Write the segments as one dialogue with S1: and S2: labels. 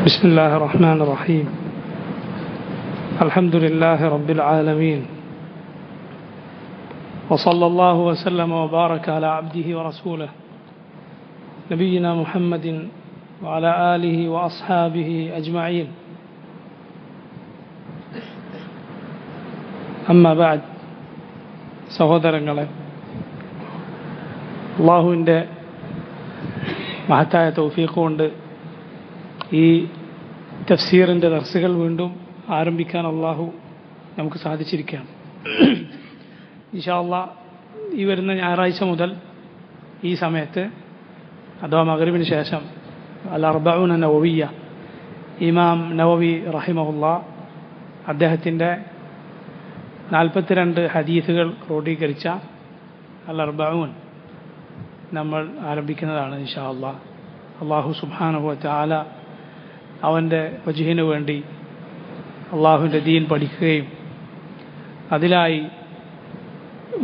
S1: بسم الله الرحمن الرحيم الحمد لله رب العالمين وصلى الله وسلم وبارك على عبده ورسوله نبينا محمد وعلى آله وأصحابه أجمعين أما بعد സഹോദരങ്ങളെ, അള്ളാഹുവിൻ്റെ മഹത്തായ തൗഫീഖ് കൊണ്ട് ഈ തഫ്സീറിൻ്റെ ദർസുകൾ വീണ്ടും ആരംഭിക്കാൻ അള്ളാഹു നമുക്ക് സാധിച്ചിരിക്കുകയാണ്. ഇൻഷാ അല്ലാഹ് ഈ വരുന്ന ഞായറാഴ്ച മുതൽ ഈ സമയത്ത് അഥവാ മഗ്രിബിന് ശേഷം അൽ അർബഊന നവവിയ്യ ഇമാം നവവി റഹിമഹുല്ലാഹ് അദ്ദേഹത്തിൻ്റെ 42 ഹദീസുകൾ ക്രോഡീകരിച്ച അൽ അർബഊൻ നമ്മൾ ആരംഭിക്കുന്നതാണ് ഇൻഷാ അല്ലാഹ്. അള്ളാഹു സുബ്ഹാനഹു വ തആല അവൻ്റെ വജ്ഹിനു വേണ്ടി അള്ളാഹുവിൻ്റെ ദീൻ പഠിക്കുകയും അതിലായി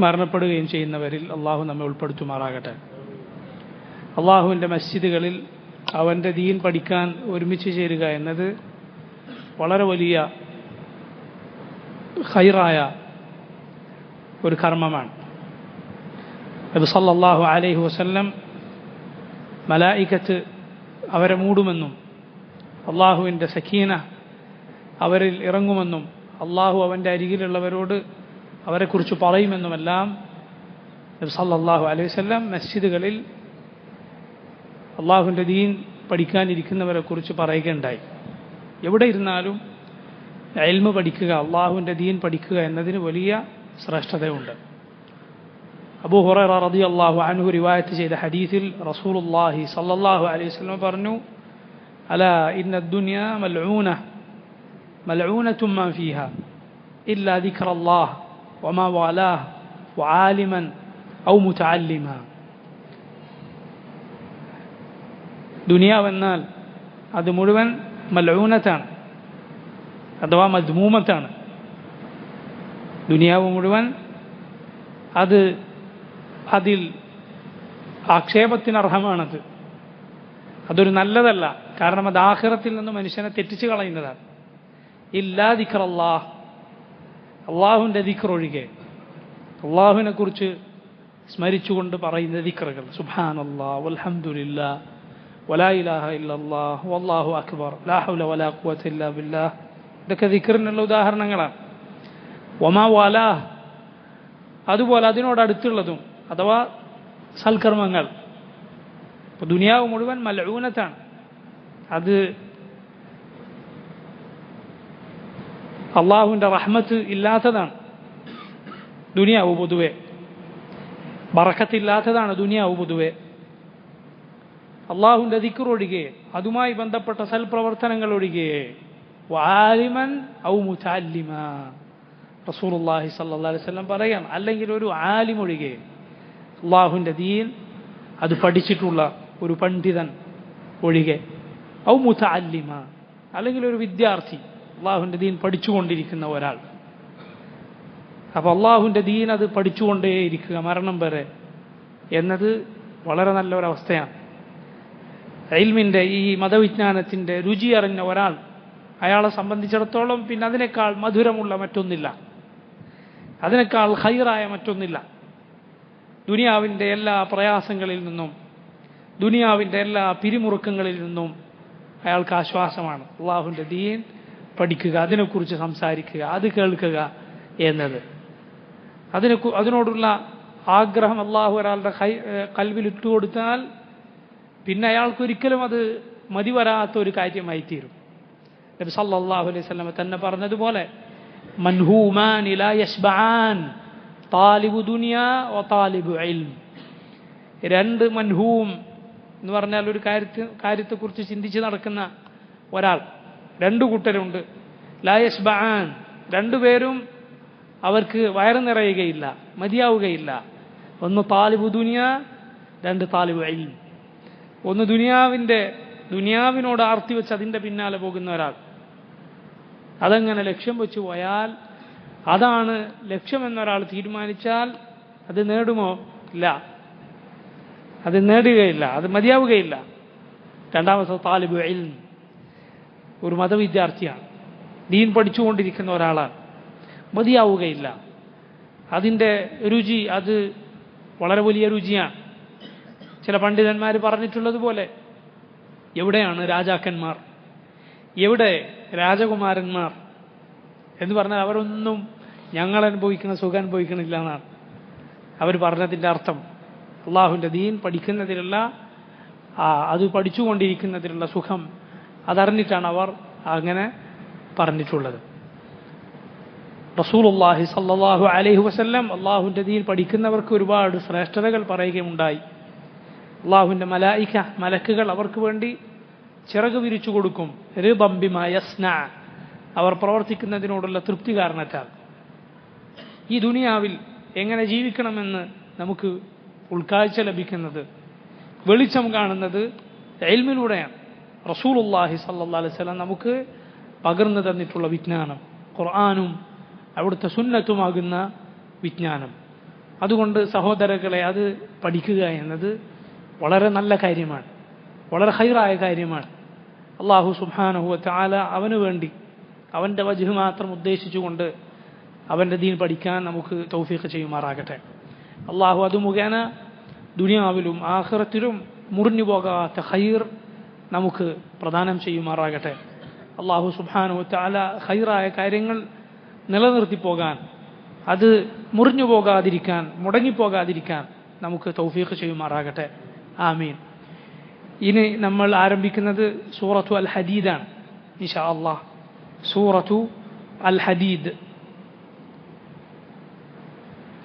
S1: മരണപ്പെടുകയും ചെയ്യുന്നവരിൽ അള്ളാഹു നമ്മെ ഉൾപ്പെടുത്തുമാറാകട്ടെ. അള്ളാഹുവിൻ്റെ മസ്ജിദുകളിൽ അവൻ്റെ ദീൻ പഠിക്കാൻ ഒരുമിച്ച് ചേരുക എന്നത് വളരെ വലിയ ഖൈറായ ഒരു കർമ്മമാണ്. നബി സല്ലല്ലാഹു അലൈഹി വസല്ലം മലായികത്ത് അവരെ മൂടുമെന്നും അള്ളാഹുവിൻ്റെ സക്കീന അവരിൽ ഇറങ്ങുമെന്നും അള്ളാഹു അവൻ്റെ അരികിലുള്ളവരോട് അവരെക്കുറിച്ച് പറയുമെന്നുമെല്ലാം നബി സല്ലല്ലാഹു അലൈഹി വസല്ലം മസ്ജിദുകളിൽ അള്ളാഹുവിൻ്റെ ദീൻ പഠിക്കാനിരിക്കുന്നവരെക്കുറിച്ച് പറയുകയുണ്ടായി. എവിടെ ഇരുന്നാലും ഇൽമ് പഠിക്കുക, അള്ളാഹുവിൻ്റെ ദീൻ പഠിക്കുക എന്നതിന് വലിയ ശ്രേഷ്ഠതയുണ്ട്. അബൂ ഹുറൈറ റളിയല്ലാഹു അൻഹു റിവായത്ത് ചെയ്ത ഹദീസിൽ റസൂലുള്ളാഹി സല്ലല്ലാഹു അലൈഹി വസല്ലം പറഞ്ഞു, അലാ ഇന്ന ദുനിയ മൽഊനത്തും മാ ഫീഹാ ഇല്ലാ ദിക്റല്ലാഹ് വമാ വാലാഹ് വആലിമൻ ഔ മുതഅല്ലിമ. ദുനിയാവെന്നാൽ അത് മുഴുവൻ മൽഊനത്താണ് അഥവാ മദ്മൂമത്താണ്. ദുനിയാവ് മുഴുവൻ അതിൽ ആക്ഷേപത്തിനർഹമാണത്. അതൊരു നല്ലതല്ല, കാരണം അത് ആഖിറത്തിൽ നിന്ന് മനുഷ്യനെ തെറ്റിച്ച് കളയുന്നതാണ്. ഇല്ലാ ദിക്റല്ലാഹ്, അള്ളാഹുവിൻ്റെ ദിക്ർ ഒഴികെ, അള്ളാഹുവിനെ കുറിച്ച് സ്മരിച്ചുകൊണ്ട് പറയുന്ന ദിക്റുകൾ, സുബ്ഹാനല്ലാഹ് വൽഹംദുലില്ലാഹ് വലാ ഇലാഹ ഇല്ലല്ലാഹ് വല്ലാഹു അക്ബർ ലാ ഹൗല വലാ ഖുവത ഇല്ലാ ബില്ലാഹ്, ഇതൊക്കെ ദിക്റിനുള്ള ഉദാഹരണങ്ങളാണ്. വമാ വാലാഹ്, അതുപോലെ അതിനോടടുത്തുള്ളതും അഥവാ സൽക്കർമ്മങ്ങൾ. ഇപ്പോൾ ദുനിയാവ് മുഴുവൻ മൽഊനത്താണ്. അത് അള്ളാഹുവിൻ്റെ റഹ്മത്ത് ഇല്ലാത്തതാണ് ദുനിയാവ് പൊതുവെ, ബറക്കത്തില്ലാത്തതാണ് ദുനിയാവ് പൊതുവെ. അള്ളാഹുവിൻ്റെ ദിക്ർ ഒഴികെ, അതുമായി ബന്ധപ്പെട്ട സൽപ്രവർത്തനങ്ങൾ ഒഴികെ, വആലിമൻ ഔ മുതഅല്ലിമ, റസൂലുള്ളാഹി സ്വല്ലല്ലാഹു അലൈഹി വസല്ലം പറയാണ്, അല്ലെങ്കിൽ ഒരു ആലിം ഒഴികെ, അള്ളാഹുവിൻ്റെ ദീൻ അത് പഠിച്ചിട്ടുള്ള ഒരു പണ്ഡിതൻ ഒഴികെ, ഔ മുതഅല്ലിമ, അല്ലെങ്കിൽ ഒരു വിദ്യാർത്ഥി അള്ളാഹുവിൻ്റെ ദീൻ പഠിച്ചുകൊണ്ടിരിക്കുന്ന ഒരാൾ. അപ്പോൾ അള്ളാഹുവിൻ്റെ ദീൻ അത് പഠിച്ചുകൊണ്ടേയിരിക്കുക മരണം വരെ എന്നത് വളരെ നല്ലൊരവസ്ഥയാണ്. ഇൽമിൻ്റെ ഈ മതവിജ്ഞാനത്തിൻ്റെ രുചി അറിഞ്ഞ ഒരാൾ, അയാളെ സംബന്ധിച്ചിടത്തോളം പിന്നെ അതിനേക്കാൾ മധുരമുള്ള മറ്റൊന്നില്ല, അതിനേക്കാൾ ഖൈറായ മറ്റൊന്നില്ല. ദുനിയാവിൻ്റെ എല്ലാ പ്രയാസങ്ങളിൽ നിന്നും, ദുനിയാവിൻ്റെ എല്ലാ പിരിമുറുക്കങ്ങളിൽ നിന്നും അയാൾക്ക് ആശ്വാസമാണ് അള്ളാഹുവിൻ്റെ ദീൻ പഠിക്കുക, അതിനെക്കുറിച്ച് സംസാരിക്കുക, അത് കേൾക്കുക എന്നത്. അതിനോടുള്ള ആഗ്രഹം അള്ളാഹു ഒരാളുടെ കൽവിൽ ഇട്ടുകൊടുത്താൽ പിന്നെ അയാൾക്കൊരിക്കലും അത് മതി വരാത്ത ഒരു കാര്യമായി തീരും. നബി സല്ലല്ലാഹു അലൈഹി വസല്ലം തന്നെ പറഞ്ഞതുപോലെ, മൻഹൂമാൻ ലാ യശ്ബആൻ താലിബു ദുനിയാ വ താലിബു ഇൽം. രണ്ട് മൻഹൂം എന്ന് പറഞ്ഞാൽ ഒരു കാര്യത്തെക്കുറിച്ച് ചിന്തിച്ച് നടക്കുന്ന ഒരാൾ, രണ്ടു കൂട്ടരുണ്ട്. ലാ യശ്ബആൻ, രണ്ടുപേരും അവർക്ക് വയറ് നിറയുകയില്ല, മതിയാവുകയില്ല. ഒന്ന് താലിബു ദുനിയാ, രണ്ട് താലിബു ഇൽം. ഒന്ന് ദുനിയാവിനോട് ആർത്തി വെച്ച് അതിൻ്റെ പിന്നാലെ പോകുന്ന ഒരാൾ, അതങ്ങനെ ലക്ഷ്യം വെച്ച് പോയാൽ, അതാണ് ലക്ഷ്യമെന്നൊരാൾ തീരുമാനിച്ചാൽ അത് നേടുമോ? ഇല്ല, അത് നേടുകയില്ല, അത് മതിയാവുകയില്ല. രണ്ടാമത്തെ താലിബ് ഇൽം, ഒരു മതവിദ്യാർത്ഥിയാണ്, ദീൻ പഠിച്ചുകൊണ്ടിരിക്കുന്ന ഒരാളാണ്. മതിയാവുകയില്ല. അതിൻ്റെ രുചി അത് വളരെ വലിയ രുചിയാണ്. ചില പണ്ഡിതന്മാർ പറഞ്ഞിട്ടുള്ളതുപോലെ, എവിടെയാണ് രാജാക്കന്മാർ, എവിടെ രാജകുമാരന്മാർ എന്ന് പറഞ്ഞാൽ അവരൊന്നും ഞങ്ങൾ അനുഭവിക്കുന്ന സുഖം അനുഭവിക്കണില്ല എന്നാണ് അവർ പറഞ്ഞതിൻ്റെ അർത്ഥം. അള്ളാഹുവിൻ്റെ ദീൻ പഠിക്കുന്നതിലുള്ള അത് പഠിച്ചുകൊണ്ടിരിക്കുന്നതിലുള്ള സുഖം അതറിഞ്ഞിട്ടാണ് അവർ അങ്ങനെ പറഞ്ഞിട്ടുള്ളത്. റസൂലുള്ളാഹി സ്വല്ലല്ലാഹു അലൈഹി വസല്ലം അള്ളാഹുവിൻ്റെ ദീൻ പഠിക്കുന്നവർക്ക് ഒരുപാട് ശ്രേഷ്ഠതകൾ പറയുകയുണ്ടായി. അള്ളാഹുവിൻ്റെ മലക്കുകൾ അവർക്ക് വേണ്ടി ചിറക് വിരിച്ചു കൊടുക്കും. റിദം ബിമാ യസ്ന, അവർ പ്രവർത്തിക്കുന്നതിനോടുള്ള തൃപ്തി കാരണത്താൽ. ഈ ദുനിയാവിൽ എങ്ങനെ ജീവിക്കണമെന്ന് നമുക്ക് ഉൾക്കാഴ്ച ലഭിക്കുന്നത്, വെളിച്ചം കാണുന്നത് ഇൽമിലൂടെയാണ്. റസൂലുള്ളാഹി സ്വല്ലല്ലാഹു അലൈഹി വസല്ലം നമുക്ക് പകർന്നു തന്നിട്ടുള്ള വിജ്ഞാനം, ഖുർആനും അവിടുത്തെ സുന്നത്തുമാകുന്ന വിജ്ഞാനം. അതുകൊണ്ട് സഹോദരങ്ങളെ, അത് പഠിക്കുക എന്നത് വളരെ നല്ല കാര്യമാണ്, വളരെ ഖൈറായ കാര്യമാണ്. അല്ലാഹു സുബ്ഹാനഹു വ തആല അവന് വേണ്ടി അവൻ്റെ വജ്ഹ് മാത്രം ഉദ്ദേശിച്ചുകൊണ്ട് അവൻ്റെ ദീൻ പഠിക്കാൻ നമുക്ക് തൗഫീഖ് ചെയ്യുമാറാകട്ടെ. അല്ലാഹു അത് മുഖേന ദുനിയാവിലും ആഖിറത്തിലും മുറിഞ്ഞു പോകാത്ത ഖൈർ നമുക്ക് പ്രദാനം ചെയ്യുമാറാകട്ടെ. അല്ലാഹു സുബ്ഹാനഹു വ തആല ഖൈറായ കാര്യങ്ങൾ നിലനിർത്തി പോകാൻ, അത് മുറിഞ്ഞു പോകാതിരിക്കാൻ, മുടങ്ങിപ്പോകാതിരിക്കാൻ നമുക്ക് തൗഫീഖ് ചെയ്യുമാറാകട്ടെ. ആമീൻ. ഇനി നമ്മൾ ആരംഭിക്കുന്നത് സൂറത്തു അൽ ഹദീദാണ് ഇൻഷാ അല്ലാഹ്. സൂറത്തു അൽ ഹദീദ്.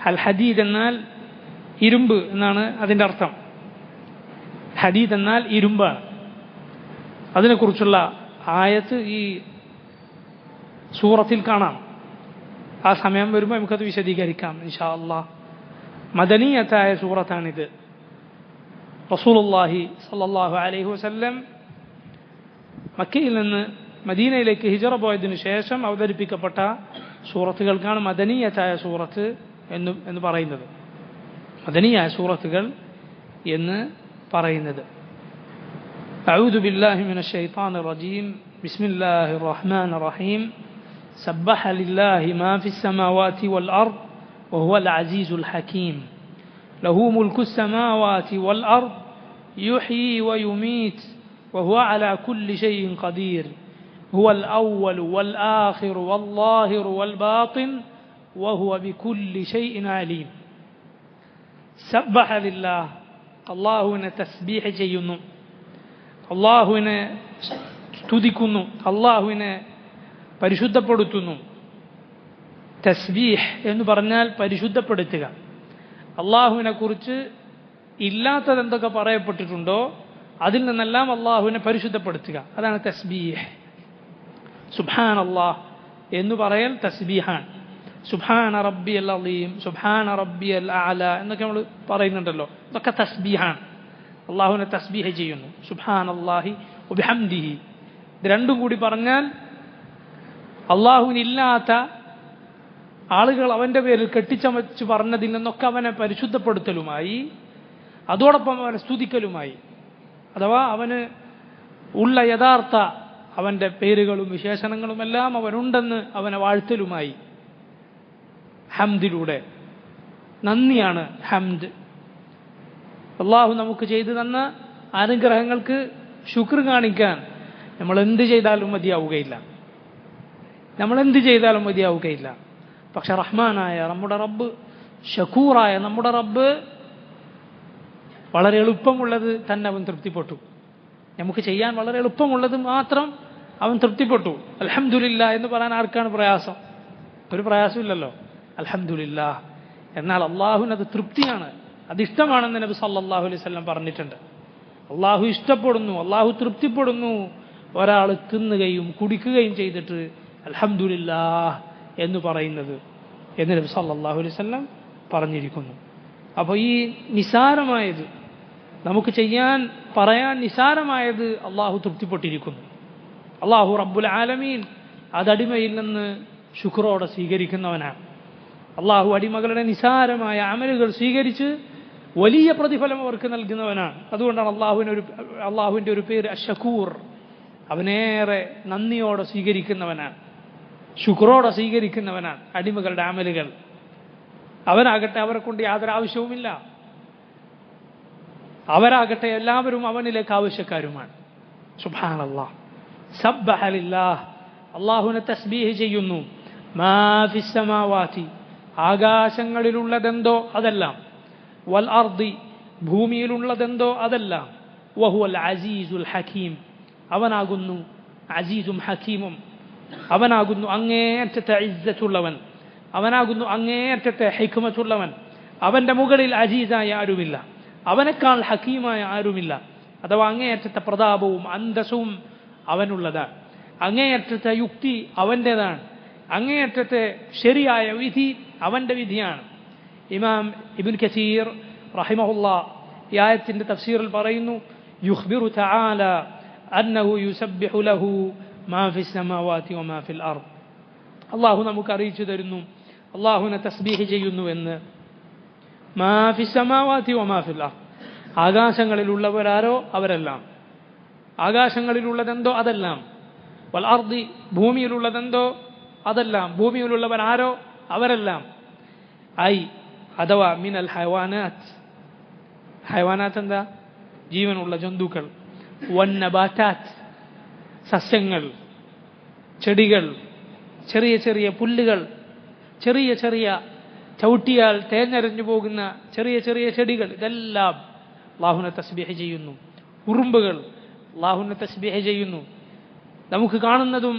S1: അൽ ഹദീദ് എന്നാൽ ഇരുമ്പ് എന്നാണ് അതിൻ്റെ അർത്ഥം. ഹദീദ് എന്നാൽ ഇരുമ്പാണ്. അതിനെക്കുറിച്ചുള്ള ആയത്ത് ഈ സൂറത്തിൽ കാണാം. ആ സമയം വരുമ്പോൾ നമുക്കത് വിശദീകരിക്കാം ഇൻഷാ അല്ലാഹ്. മദനീയത്തായ സൂറത്താണിത്. റസൂലുള്ളാഹി സ്വല്ലല്ലാഹു അലൈഹി വസല്ലം മക്കയിൽ നിന്ന് മദീനയിലേക്ക് ഹിജറ പോയതിനു ശേഷം അവതരിപ്പിക്കപ്പെട്ട സൂറത്തുകൾക്കാണ് മദനീയത്തായ സൂറത്ത് എന്ന് പറയുന്നത്, മദനീയായ സൂറത്തുകൾ എന്ന് പറയുന്നത്. അഊദു ബില്ലാഹി മിനശ് ശൈത്താനിർ റജീം. ബിസ്മില്ലാഹിർ റഹ്മാനിർ റഹീം. സബ്ബഹ ലില്ലാഹി മാ ഫിസ് സമാവാതി വൽ അർദ് വഹുവൽ അസീസുൽ ഹകീം. ലഹു മുൽക്കുസ് സമാവാതി വൽ അർദ് യുഹ്യി വയുമീത് വഹുവ അലാ കുല്ലി ഷൈഇൻ ഖദീർ. ഹുവൽ അവ്വലു വൽ ആഖിറു വൽ ളാഹിറു വൽ ബാത്തിൻ വഹുവ ബികുല്ലി ഷൈഇൻ അലീം. സബ്ബഹ ലില്ലാഹ്, അല്ലാഹുവിനെ തസ്ബീഹ് ചെയ്യുന്നു, അല്ലാഹുവിനെ സ്തുതിക്കുന്നു, അല്ലാഹുവിനെ പരിശുദ്ധപ്പെടുത്തുന്നു. തസ്ബീഹ് എന്ന് പറഞ്ഞാൽ പരിശുദ്ധപ്പെടുത്തുക. അള്ളാഹുവിനെ കുറിച്ച് ഇല്ലാത്തതെന്തൊക്കെ പറയപ്പെട്ടിട്ടുണ്ടോ അതിൽ നിന്നെല്ലാം അള്ളാഹുവിനെ പരിശുദ്ധപ്പെടുത്തുക, അതാണ് തസ്ബീഹ്. സുബ്ഹാനല്ലാഹ് എന്ന് പറയൽ തസ്ബീഹാൻ. സുബ്ഹാന റബ്ബിയൽ അളീം, സുബ്ഹാന റബ്ബിയൽ അഅല എന്നൊക്കെ നമ്മൾ പറയുന്നുണ്ടല്ലോ, ഇതൊക്കെ തസ്ബീഹാൻ. അള്ളാഹുവിനെ തസ്ബീഹ് ചെയ്യുന്നു. സുബ്ഹാനല്ലാഹി വബിഹംദിഹി, ഇത് രണ്ടും കൂടി പറഞ്ഞാൽ അള്ളാഹുവിനില്ലാത്ത ആളുകൾ അവൻ്റെ പേരിൽ കെട്ടിച്ചമച്ച് പറഞ്ഞതിൽ നിന്നൊക്കെ അവനെ പരിശുദ്ധപ്പെടുത്തലുമായി, അതോടൊപ്പം അവനെ സ്തുതിക്കലുമായി, അഥവാ അവന് ഉള്ള യഥാർത്ഥ അവൻ്റെ പേരുകളും വിശേഷണങ്ങളുമെല്ലാം അവനുണ്ടെന്ന് അവനെ വാഴ്ത്തലുമായി. ഹംദിലൂടെ, നന്ദിയാണ് ഹംദ്. അള്ളാഹു നമുക്ക് ചെയ്തു തന്ന അനുഗ്രഹങ്ങൾക്ക് ശുക്ർ കാണിക്കാൻ നമ്മൾ എന്ത് ചെയ്താലും മതിയാവുകയില്ല, പക്ഷെ റഹ്മാനായ നമ്മുടെ റബ്ബ്, ഷക്കൂറായ നമ്മുടെ റബ്ബ് വളരെ എളുപ്പമുള്ളത് തന്നെ അവൻ തൃപ്തിപ്പെട്ടു. നമുക്ക് ചെയ്യാൻ വളരെ എളുപ്പമുള്ളത് മാത്രം അവൻ തൃപ്തിപ്പെട്ടു. അൽഹംദുലില്ലാ എന്ന് പറയാൻ ആർക്കാണ് പ്രയാസം? ഒരു പ്രയാസമില്ലല്ലോ, അൽഹംദുലില്ലാ. എന്നാൽ അള്ളാഹുവിനത് തൃപ്തിയാണ്, അതിഷ്ടമാണെന്ന് നബി സല്ലല്ലാഹു അലൈഹി വസല്ലം പറഞ്ഞിട്ടുണ്ട്. അള്ളാഹു ഇഷ്ടപ്പെടുന്നു, അള്ളാഹു തൃപ്തിപ്പെടുന്നു ഒരാൾ തിന്നുകയും കുടിക്കുകയും ചെയ്തിട്ട് അൽഹംദുലില്ലാ എന്ന് പറയുന്നത് എന്ന് നബി സല്ലല്ലാഹു അലൈഹി വസല്ലം പറഞ്ഞിരിക്കുന്നു. അപ്പോൾ ഈ നിസാരമായത്, നമുക്ക് ചെയ്യാൻ പറയാൻ നിസാരമായത് അള്ളാഹു തൃപ്തിപ്പെട്ടിരിക്കുന്നു. അള്ളാഹു റബ്ബുൽ ആലമീൻ അതടിമയിൽ നിന്ന് ശുക്രോടെ സ്വീകരിക്കുന്നവനാണ്. അള്ളാഹു അടിമകളുടെ നിസാരമായ അമലുകൾ സ്വീകരിച്ച് വലിയ പ്രതിഫലം അവർക്ക് നൽകുന്നവനാണ്. അതുകൊണ്ടാണ് അള്ളാഹുവിൻ്റെ ഒരു പേര് അഷ്ഷക്കൂർ, അവനേറെ നന്ദിയോടെ സ്വീകരിക്കുന്നവനാണ്, ശുക്രോടെ സ്വീകരിക്കുന്നവനാണ് അടിമകളുടെ അമലുകൾ. അവനാകട്ടെ അവരെ കൊണ്ട് യാതൊരു ആവശ്യവുമില്ല. അവരാകട്ടെ എല്ലാവരും അവനിലേക്ക് ആവശ്യക്കാരുമാണ്. സുബ്ഹാനല്ലാഹ്, സബ്ബഹ ലില്ലാഹ്, അല്ലാഹുവിനെ തസ്ബീഹ് ചെയ്യുന്നു. മാ ഫിസ് സമാവാതി, ആകാശങ്ങളിലുള്ളതെന്തോ അതെല്ലാം, വൽ അർദി, ഭൂമിയിലുള്ളതെന്തോ അതെല്ലാം, വഹുവൽ അസീസുൽ ഹകീം, അവനാകുന്നു അസീസും ഹക്കീമും, അവനാകുന്നു അങ്ങേയറ്റത്തെ ഇസ്സത്തുള്ളവൻ, അവനാകുന്നു അങ്ങേയറ്റത്തെ ഹിക്മത്തുള്ളവൻ. അവൻ്റെ മുകളിൽ അസീസായ ആരുമില്ല, അവനേക്കാൾ ഹക്കീമായ ആരുമില്ല. അഥവാ അങ്ങേയറ്റത്തെ പ്രതാപവും അന്തസ്സും അവനുള്ളതാണ്, അങ്ങേയറ്റത്തെ യുക്തി അവൻ്റെതാണ്, അങ്ങേയറ്റത്തെ ശരിയായ വിധി അവൻ്റെ വിധിയാണ്. ഇമാം ഇബ്നു കസീർ റഹിമഹുല്ലാഹ് ഈ ആയത്തിൻ്റെ തഫ്സീറിൽ പറയുന്നു, യുഖ്ബിറു തആല അന്നഹു യുസബ്ബിഹു ലഹു മാ ഫിസ് സമാവാതി വമാ ഫിൽ അർദ്. അല്ലാഹു നമുക്ക് അറിയിച്ചു തരുന്നു അല്ലാഹുവിനെ തസ്ബീഹ് ചെയ്യുന്നുവെന്ന്. മാ ഫിസ് സമാവാതി വമാ ഫിൽ അർദ്, ആകാശങ്ങളിലുള്ളവരാരോ അവരെല്ലാം, ആകാശങ്ങളിലുള്ളതെന്തോ അതെല്ലാം, വൽ അർദി, ഭൂമിയിലുള്ളതെന്തോ അതെല്ലാം, ഭൂമിയിലുള്ളവരാരോ അവരെല്ലാം. ഐ അഥവാ മിനൽ ഹൈവാനാത്ത്, ഹൈവാനാത്ത് എന്താ? ജീവനുള്ള ജന്തുക്കൾ. വന്നബാറ്റാത്ത്, സസ്യങ്ങൾ, ചെടികൾ, ചെറിയ ചെറിയ പുല്ലുകൾ, ചെറിയ ചെറിയ ചവിട്ടിയാൽ തേഞ്ഞറിഞ്ഞു പോകുന്ന ചെറിയ ചെറിയ ചെടികൾ, ഇതെല്ലാം അല്ലാഹുവിനെ തസ്ബീഹ് ചെയ്യുന്നു. ഉറുമ്പുകൾ അല്ലാഹുവിനെ തസ്ബീഹ് ചെയ്യുന്നു. നമുക്ക് കാണുന്നതും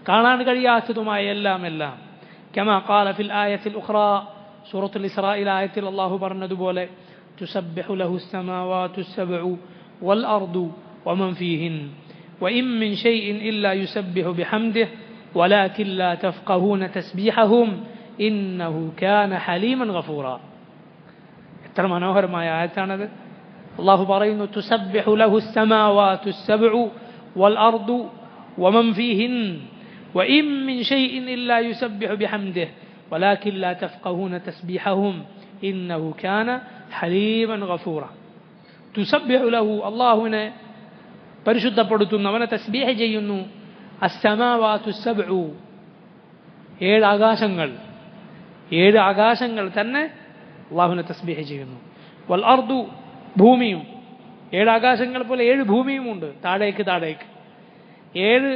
S1: കാണാൻ കഴിയാത്തതുമായ എല്ലാം എല്ലാം. കമാ ഖാല ഫിൽ ആയത്തിൽ ഉഖ്റാ, സൂറത്തുൽ ഇസ്രായിൽ ആയത്തിൽ അല്ലാഹു പറഞ്ഞതുപോലെ, തുസബ്ബിഹു ലഹുസ് സമാവാതുസ് സബ്ഉ വൽ അർദു വമൻ ഫീഹിൻ വഇൻ മിൻ ഷൈഇൻ ഇല്ലാ യുസബ്ബിഹു ബിഹംദിഹി വലാകിൻ ലാ തഫ്ഖഹൂന തസ്ബീഹഹും ഇന്നഹു കാന ഹലീമൻ ഗഫൂറ. എത്ര മനോഹരമായ ആയത്താണത്. അല്ലാഹു പറയുന്നു, തുസബ്ബിഹു ലഹുസ് സമാവാതുസ് സബ്ഉ വൽ അർദു വമൻ ഫീഹിൻ വഇൻ മിൻ ഷൈഇൻ ഇല്ലാ യുസബ്ബിഹു ബിഹംദിഹി വലാകിൻ ലാ തഫ്ഖഹൂന തസ്ബീഹഹും ഇന്നഹു കാന ഹലീമൻ ഗഫൂറ. തുസബ്ബിഹു ലഹു, അല്ലാഹുവിനെ പരിശുദ്ധപ്പെടുത്തുന്നു, അവനെ തസ്ബീഹ് ചെയ്യുന്നു. അസ്സമാവാതുസ് സബ്ഉ, ഏഴ് ആകാശങ്ങൾ, ഏഴ് ആകാശങ്ങൾ തന്നെ അല്ലാഹുവിനെ തസ്ബീഹ് ചെയ്യുന്നു. വൽ അർദു, ഭൂമിയും, ഏഴ് ആകാശങ്ങൾ പോലെ ഏഴ് ഭൂമിയുമുണ്ട്, താഴേക്ക് താഴേക്ക്. ഏഴ്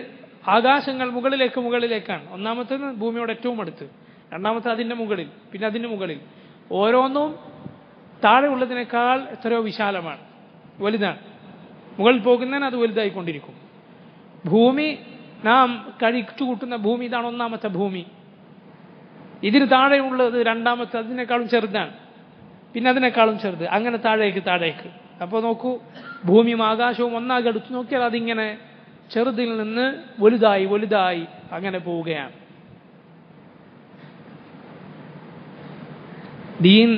S1: ആകാശങ്ങൾ മുകളിലേക്ക് മുകളിലേക്കാണ്. ഒന്നാമത്തേത് ഭൂമിയോട് ഏറ്റവും അടുത്ത്, രണ്ടാമത്തെ അതിൻ്റെ മുകളിൽ, പിന്നെ അതിൻ്റെ മുകളിൽ. ഓരോന്നും താഴെ ഉള്ളതിനേക്കാൾ എത്രയോ വിശാലമാണ്, വലുതാണ്. മുകളിൽ പോകുന്നതിന് അത് വലുതായിക്കൊണ്ടിരിക്കും. ഭൂമി, നാം കഴിച്ചു കൂട്ടുന്ന ഭൂമി, ഇതാണ് ഒന്നാമത്തെ ഭൂമി. ഇതിന് താഴെയുള്ളത് രണ്ടാമത്തെ, അതിനേക്കാളും ചെറുതാണ്, പിന്നെ അതിനേക്കാളും ചെറുത്, അങ്ങനെ താഴേക്ക് താഴേക്ക്. അപ്പോൾ നോക്കൂ, ഭൂമിയും ആകാശവും ഒന്നാകെ എടുത്തു നോക്കിയാൽ അതിങ്ങനെ ചെറുതിൽ നിന്ന് വലുതായി വലുതായി അങ്ങനെ പോവുകയാണ്. ദീൻ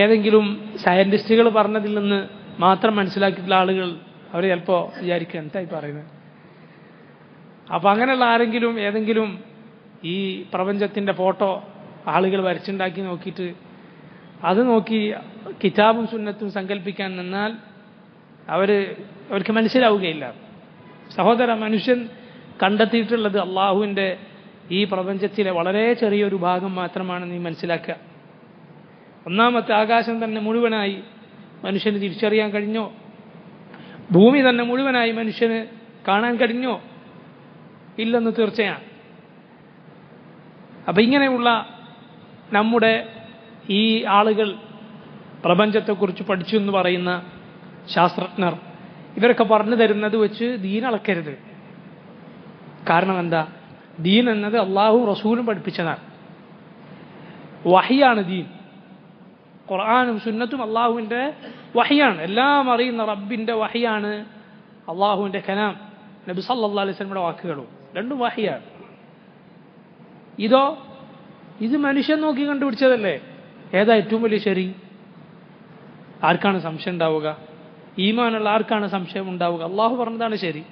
S1: ഏതെങ്കിലും സയൻറ്റിസ്റ്റുകൾ പറഞ്ഞതിൽ നിന്ന് മാത്രം മനസ്സിലാക്കിയിട്ടുള്ള ആളുകൾ അവർ ചിലപ്പോൾ വിചാരിക്കുക എന്തായി പറയുന്നത്. അപ്പം അങ്ങനെയുള്ള ആരെങ്കിലും ഏതെങ്കിലും ഈ പ്രപഞ്ചത്തിൻ്റെ ഫോട്ടോ ആളുകൾ വരച്ചുണ്ടാക്കി നോക്കിയിട്ട് അത് നോക്കി കിതാബും സുന്നത്തും സങ്കല്പിക്കാൻ നിന്നാൽ അവർക്ക് മനസ്സിലാവുകയില്ല. സഹോദര, മനുഷ്യൻ കണ്ടെത്തിയിട്ടുള്ളത് അള്ളാഹുവിൻ്റെ ഈ പ്രപഞ്ചത്തിലെ വളരെ ചെറിയൊരു ഭാഗം മാത്രമാണ് നീ മനസ്സിലാക്കുക. ഒന്നാമത്തെ ആകാശം തന്നെ മുഴുവനായി മനുഷ്യന് തിരിച്ചറിയാൻ കഴിഞ്ഞോ? ഭൂമി തന്നെ മുഴുവനായി മനുഷ്യന് കാണാൻ കഴിഞ്ഞോ? ഇല്ലെന്ന് തീർച്ചയാണ്. അപ്പം ഇങ്ങനെയുള്ള നമ്മുടെ ഈ ആളുകൾ, പ്രപഞ്ചത്തെക്കുറിച്ച് പഠിച്ചു എന്ന് പറയുന്ന ശാസ്ത്രജ്ഞർ, ഇവരൊക്കെ പറഞ്ഞു തരുന്നത് വെച്ച് ദീൻ അളക്കരുത്. കാരണം എന്താ? ദീൻ എന്നത് അള്ളാഹു റസൂലും പഠിപ്പിച്ചതാണ്. വഹിയാണ് ദീൻ. ഖുർആനും സുന്നത്തും അള്ളാഹുവിൻ്റെ വഹിയാണ്. എല്ലാം അറിയുന്ന റബ്ബിൻ്റെ വഹിയാണ് അള്ളാഹുവിൻ്റെ കലാം, നബി സല്ലല്ലാഹു അലൈഹി വസല്ലമയുടെ വാക്കുകളും, രണ്ടും വഹിയാണ്. ഇത് മനുഷ്യൻ നോക്കി കണ്ടുപിടിച്ചതല്ലേ? ഏതാ ഏറ്റവും വലിയ ശരി? ആർക്കാണ് സംശയം ഉണ്ടാവുക? ഈമാനുള്ള ആർക്കാണ് സംശയം ഉണ്ടാവുക? അള്ളാഹു പറഞ്ഞതാണ് ശരി,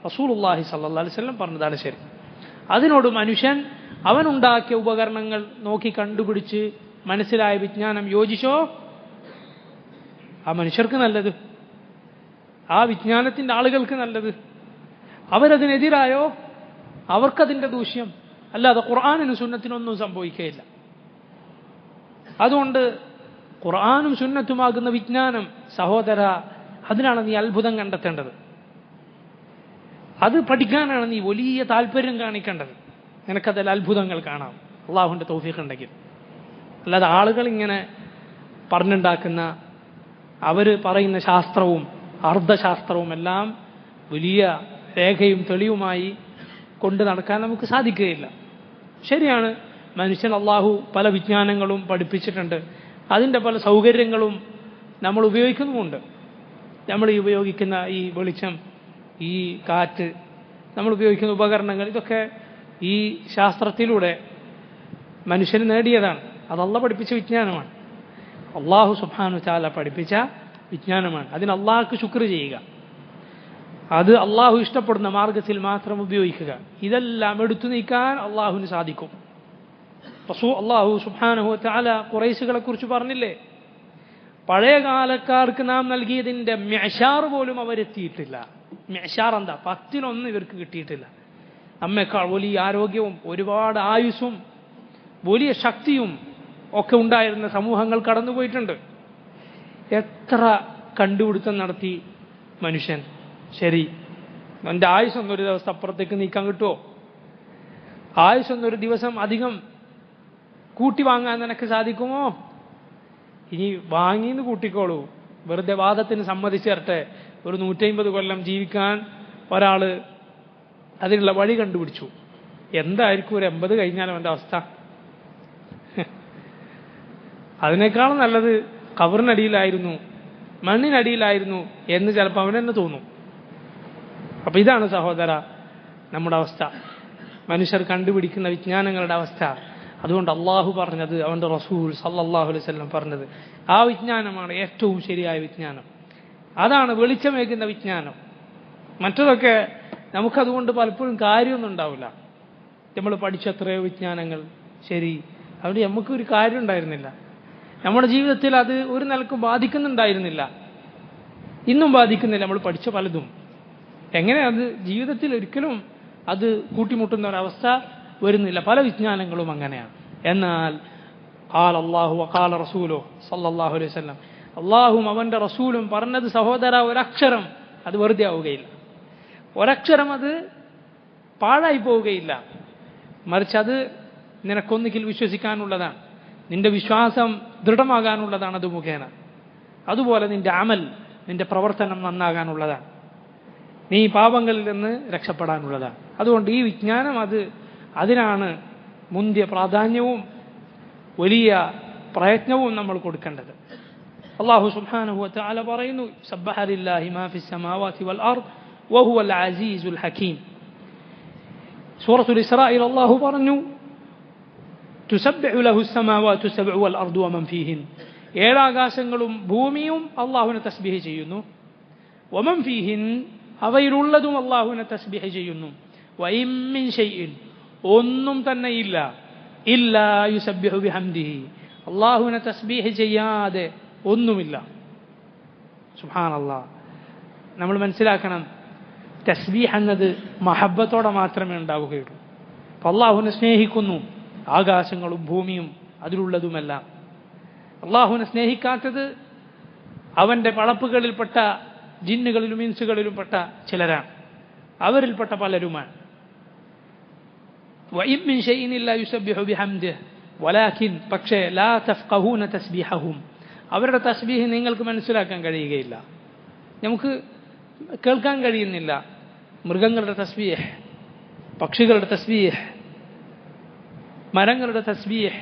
S1: റസൂലുള്ളാഹി സ്വല്ലല്ലാഹു അലൈഹി വസല്ലം പറഞ്ഞതാണ് ശരി. അതിനോട് മനുഷ്യൻ അവനുണ്ടാക്കിയ ഉപകരണങ്ങൾ നോക്കി കണ്ടുപിടിച്ച് മനസ്സിലായ വിജ്ഞാനം യോജിച്ചോ, ആ മനുഷ്യർക്ക് നല്ലത്, ആ വിജ്ഞാനത്തിൻ്റെ ആളുകൾക്ക് നല്ലത്. അവരതിനെതിരായോ അവർക്കതിൻ്റെ ദൂഷ്യം. അല്ലാതെ ഖുർആനിനും സുന്നത്തിനൊന്നും സംഭവിക്കുകയില്ല. അതുകൊണ്ട് ഖുർആനും സുന്നത്തുമാകുന്ന വിജ്ഞാനം സഹോദര, അതിനാണ് നീ അത്ഭുതം കണ്ടെത്തേണ്ടത്. അത് പഠിക്കാനാണ് നീ വലിയ താല്പര്യം കാണിക്കേണ്ടത്. നിനക്കതിൽ അത്ഭുതങ്ങൾ കാണാം അള്ളാഹുവിൻ്റെ തൗഫീഖ് ഉണ്ടെങ്കിൽ. അല്ലാതെ ആളുകൾ ഇങ്ങനെ പറഞ്ഞുണ്ടാക്കുന്ന അവർ പറയുന്ന ശാസ്ത്രവും അർദ്ധശാസ്ത്രവും എല്ലാം വലിയ രേഖയും തെളിവുമായി കൊണ്ട് നടക്കാൻ നമുക്ക് സാധിക്കുകയില്ല. ശരിയാണ്, മനുഷ്യൻ അള്ളാഹു പല വിജ്ഞാനങ്ങളും പഠിപ്പിച്ചിട്ടുണ്ട്. അതിൻ്റെ പല സൗകര്യങ്ങളും നമ്മൾ ഉപയോഗിക്കുന്നുമുണ്ട്. നമ്മൾ ഈ ഉപയോഗിക്കുന്ന ഈ വെളിച്ചം, ഈ കാറ്റ്, നമ്മൾ ഉപയോഗിക്കുന്ന ഉപകരണങ്ങൾ, ഇതൊക്കെ ഈ ശാസ്ത്രത്തിലൂടെ മനുഷ്യന് നേടിയതാണ്. അത് അള്ളാഹ് പഠിപ്പിച്ച വിജ്ഞാനമാണ്. അള്ളാഹു സുബ്ഹാനഹു വ തആല പഠിപ്പിച്ച വിജ്ഞാനമാണ്. അതിന് അള്ളാഹ്ക്ക് ശുക്ർ ചെയ്യുക, അത് അള്ളാഹു ഇഷ്ടപ്പെടുന്ന മാർഗത്തിൽ മാത്രം ഉപയോഗിക്കുക. ഇതെല്ലാം എടുത്തു നീക്കാൻ അള്ളാഹുവിന് സാധിക്കും. അള്ളാഹു സുബ്ഹാനഹു വ തആല ഖുറൈശികളെ കുറിച്ച് പറഞ്ഞില്ലേ, പഴയ കാലക്കാർക്ക് നാം നൽകിയതിൻ്റെ മിഅ്ശാർ പോലും അവരെത്തിയിട്ടില്ല. മിഅ്ശാർ എന്താ? 10 ഇവർക്ക് കിട്ടിയിട്ടില്ല. നമ്മേക്കാൾ വലിയ ആരോഗ്യവും ഒരുപാട് ആയുസ്സും വലിയ ശക്തിയും ഒക്കെ ഉണ്ടായിരുന്ന സമൂഹങ്ങൾ കടന്നുപോയിട്ടുണ്ട്. എത്ര കണ്ടുപിടുത്തം നടത്തി മനുഷ്യൻ. ശരി, എൻ്റെ ആയുസ്സൊന്നൊരു ദിവസം അപ്പുറത്തേക്ക് നീക്കാൻ കിട്ടുമോ? ആയുസ്സൊന്നൊരു ദിവസം അധികം കൂട്ടി വാങ്ങാൻ നിനക്ക് സാധിക്കുമോ? ഇനി വാങ്ങിന്ന് കൂട്ടിക്കോളൂ, വെറുതെ വാദത്തിന് സമ്മതിച്ചു തരട്ടെ. ഒരു 150 കൊല്ലം ജീവിക്കാൻ ഒരാൾ അതിനുള്ള വഴി കണ്ടുപിടിച്ചു. എന്തായിരിക്കും ഒരു 80 കഴിഞ്ഞാലും അവൻ്റെ അവസ്ഥ? അതിനേക്കാളും നല്ലത് ഖബറിനടിയിലായിരുന്നു, മണ്ണിനടിയിലായിരുന്നു എന്ന് ചിലപ്പോൾ അവൻ തന്നെ തോന്നും. അപ്പം ഇതാണ് സഹോദര നമ്മുടെ അവസ്ഥ, മനുഷ്യർ കണ്ടുപിടിക്കുന്ന വിജ്ഞാനങ്ങളുടെ അവസ്ഥ. അതുകൊണ്ട് അള്ളാഹു പറഞ്ഞത്, അവൻ്റെ റസൂൽ സല്ലല്ലാഹു അലൈഹി വസല്ലം പറഞ്ഞത്, ആ വിജ്ഞാനമാണ് ഏറ്റവും ശരിയായ വിജ്ഞാനം. അതാണ് വെളിച്ചമേകുന്ന വിജ്ഞാനം. മറ്റതൊക്കെ നമുക്കതുകൊണ്ട് പലപ്പോഴും കാര്യമൊന്നും ഉണ്ടാവില്ല. നമ്മൾ പഠിച്ച എത്രയോ വിജ്ഞാനങ്ങൾ, ശരി, അവിടെ നമുക്കൊരു കാര്യം ഉണ്ടായിരുന്നില്ല. നമ്മുടെ ജീവിതത്തിൽ അത് ഒരു നിലക്കും ബാധിക്കുന്നുണ്ടായിരുന്നില്ല, ഇന്നും ബാധിക്കുന്നില്ല. നമ്മൾ പഠിച്ച പലതും എങ്ങനെ അത് ജീവിതത്തിൽ ഒരിക്കലും അത് കൂട്ടിമുട്ടുന്ന ഒരവസ്ഥ വരുന്നില്ല. പല വിജ്ഞാനങ്ങളും അങ്ങനെയാണ്. എന്നാൽ ഖാല അല്ലാഹു വഖാല റസൂലു സല്ലല്ലാഹു അലൈഹി വസല്ലം, അള്ളാഹും അവൻ്റെ റസൂലും പറഞ്ഞത് സഹോദര, ഒരക്ഷരം അത് വെറുതെ ആവുകയില്ല, ഒരക്ഷരം അത് പാഴായി പോവുകയില്ല. മറിച്ച് അത് നിനക്കൊന്നുകിൽ വിശ്വസിക്കാനുള്ളതാണ്, നിന്റെ വിശ്വാസം ദൃഢമാകാനുള്ളതാണ് അത് മുഖേന. അതുപോലെ നിന്റെ അമൽ, നിന്റെ പ്രവർത്തനം നന്നാകാനുള്ളതാണ്, നീ പാപങ്ങളിൽ നിന്ന് രക്ഷപ്പെടാനുള്ളതാണ്. അതുകൊണ്ട് ഈ വിജ്ഞാനം അതിനാണ് മുന്തിയ പ്രാധാന്യവും വലിയ പ്രയത്നവും നമ്മൾ കൊടുക്കേണ്ടത്. അല്ലാഹു സുബ്ഹാനഹു വ തആല പറയുന്നു, സബ്ബഹ ലില്ലാഹി മാ ഫിസ് സമാവാതി വൽ അർദ് വഹുവൽ അസീസുൽ ഹകീം. സൂറത്തുൽ ഇസ്രായിൽ അല്ലാഹു പറഞ്ഞു, തുസബ്ബിഹു ലഹുസ് സമാവാതു സബ്ഉ വൽ അർദു വമൻ ഫീഹിൻ. 7 ആകാശങ്ങളും ഭൂമിയും അല്ലാഹുവിനെ തസ്ബീഹ് ചെയ്യുന്നു. വമൻ ഫീഹിൻ, അവയിലുള്ളതും അല്ലാഹുവിനെ തസ്ബീഹ് ചെയ്യുന്നു. വഇൻ മിൻ ഷൈഇൻ, ഒന്നും തന്നെ ഇല്ല, ഇല്ലാ യുസബ്ബിഹു ബിഹംദിഹി, അല്ലാഹുവിനെ തസ്ബീഹ് ചെയ്യാതെ ഒന്നുമില്ല. സുബ്ഹാനല്ലാഹ്. നമ്മൾ മനസ്സിലാക്കണം, തസ്ബീഹ് എന്നത് മഹബ്ബത്തോടെ മാത്രമേ ഉണ്ടാവുകയുള്ളൂ. അപ്പം അള്ളാഹുവിനെ സ്നേഹിക്കുന്നു ആകാശങ്ങളും ഭൂമിയും അതിലുള്ളതുമെല്ലാം. അള്ളാഹുവിനെ സ്നേഹിക്കാത്തത് അവൻ്റെ പടപ്പുകളിൽപ്പെട്ട ജിന്നുകളിലും ഇൻസുകളിലും പെട്ട ചിലരാണ്, അവരിൽപ്പെട്ട പലരുമാണ്. വഇൻ മിൻ ഷൈഇൻ ഇല്ലാ യുസബ്ബിഹു ബിഹംദിഹി വലാകിൻ, പക്ഷേ ലാ തഫ്ഖഹൂന തസ്ബീഹഹും, അവരുടെ തസ്ബീഹ് നിങ്ങൾക്ക് മനസ്സിലാക്കാൻ കഴിയുകയില്ല, നമുക്ക് കേൾക്കാൻ കഴിയുന്നില്ല. മൃഗങ്ങളുടെ തസ്ബീഹ്, പക്ഷികളുടെ തസ്ബീഹ്, മരങ്ങളുടെ തസ്ബീഹ്,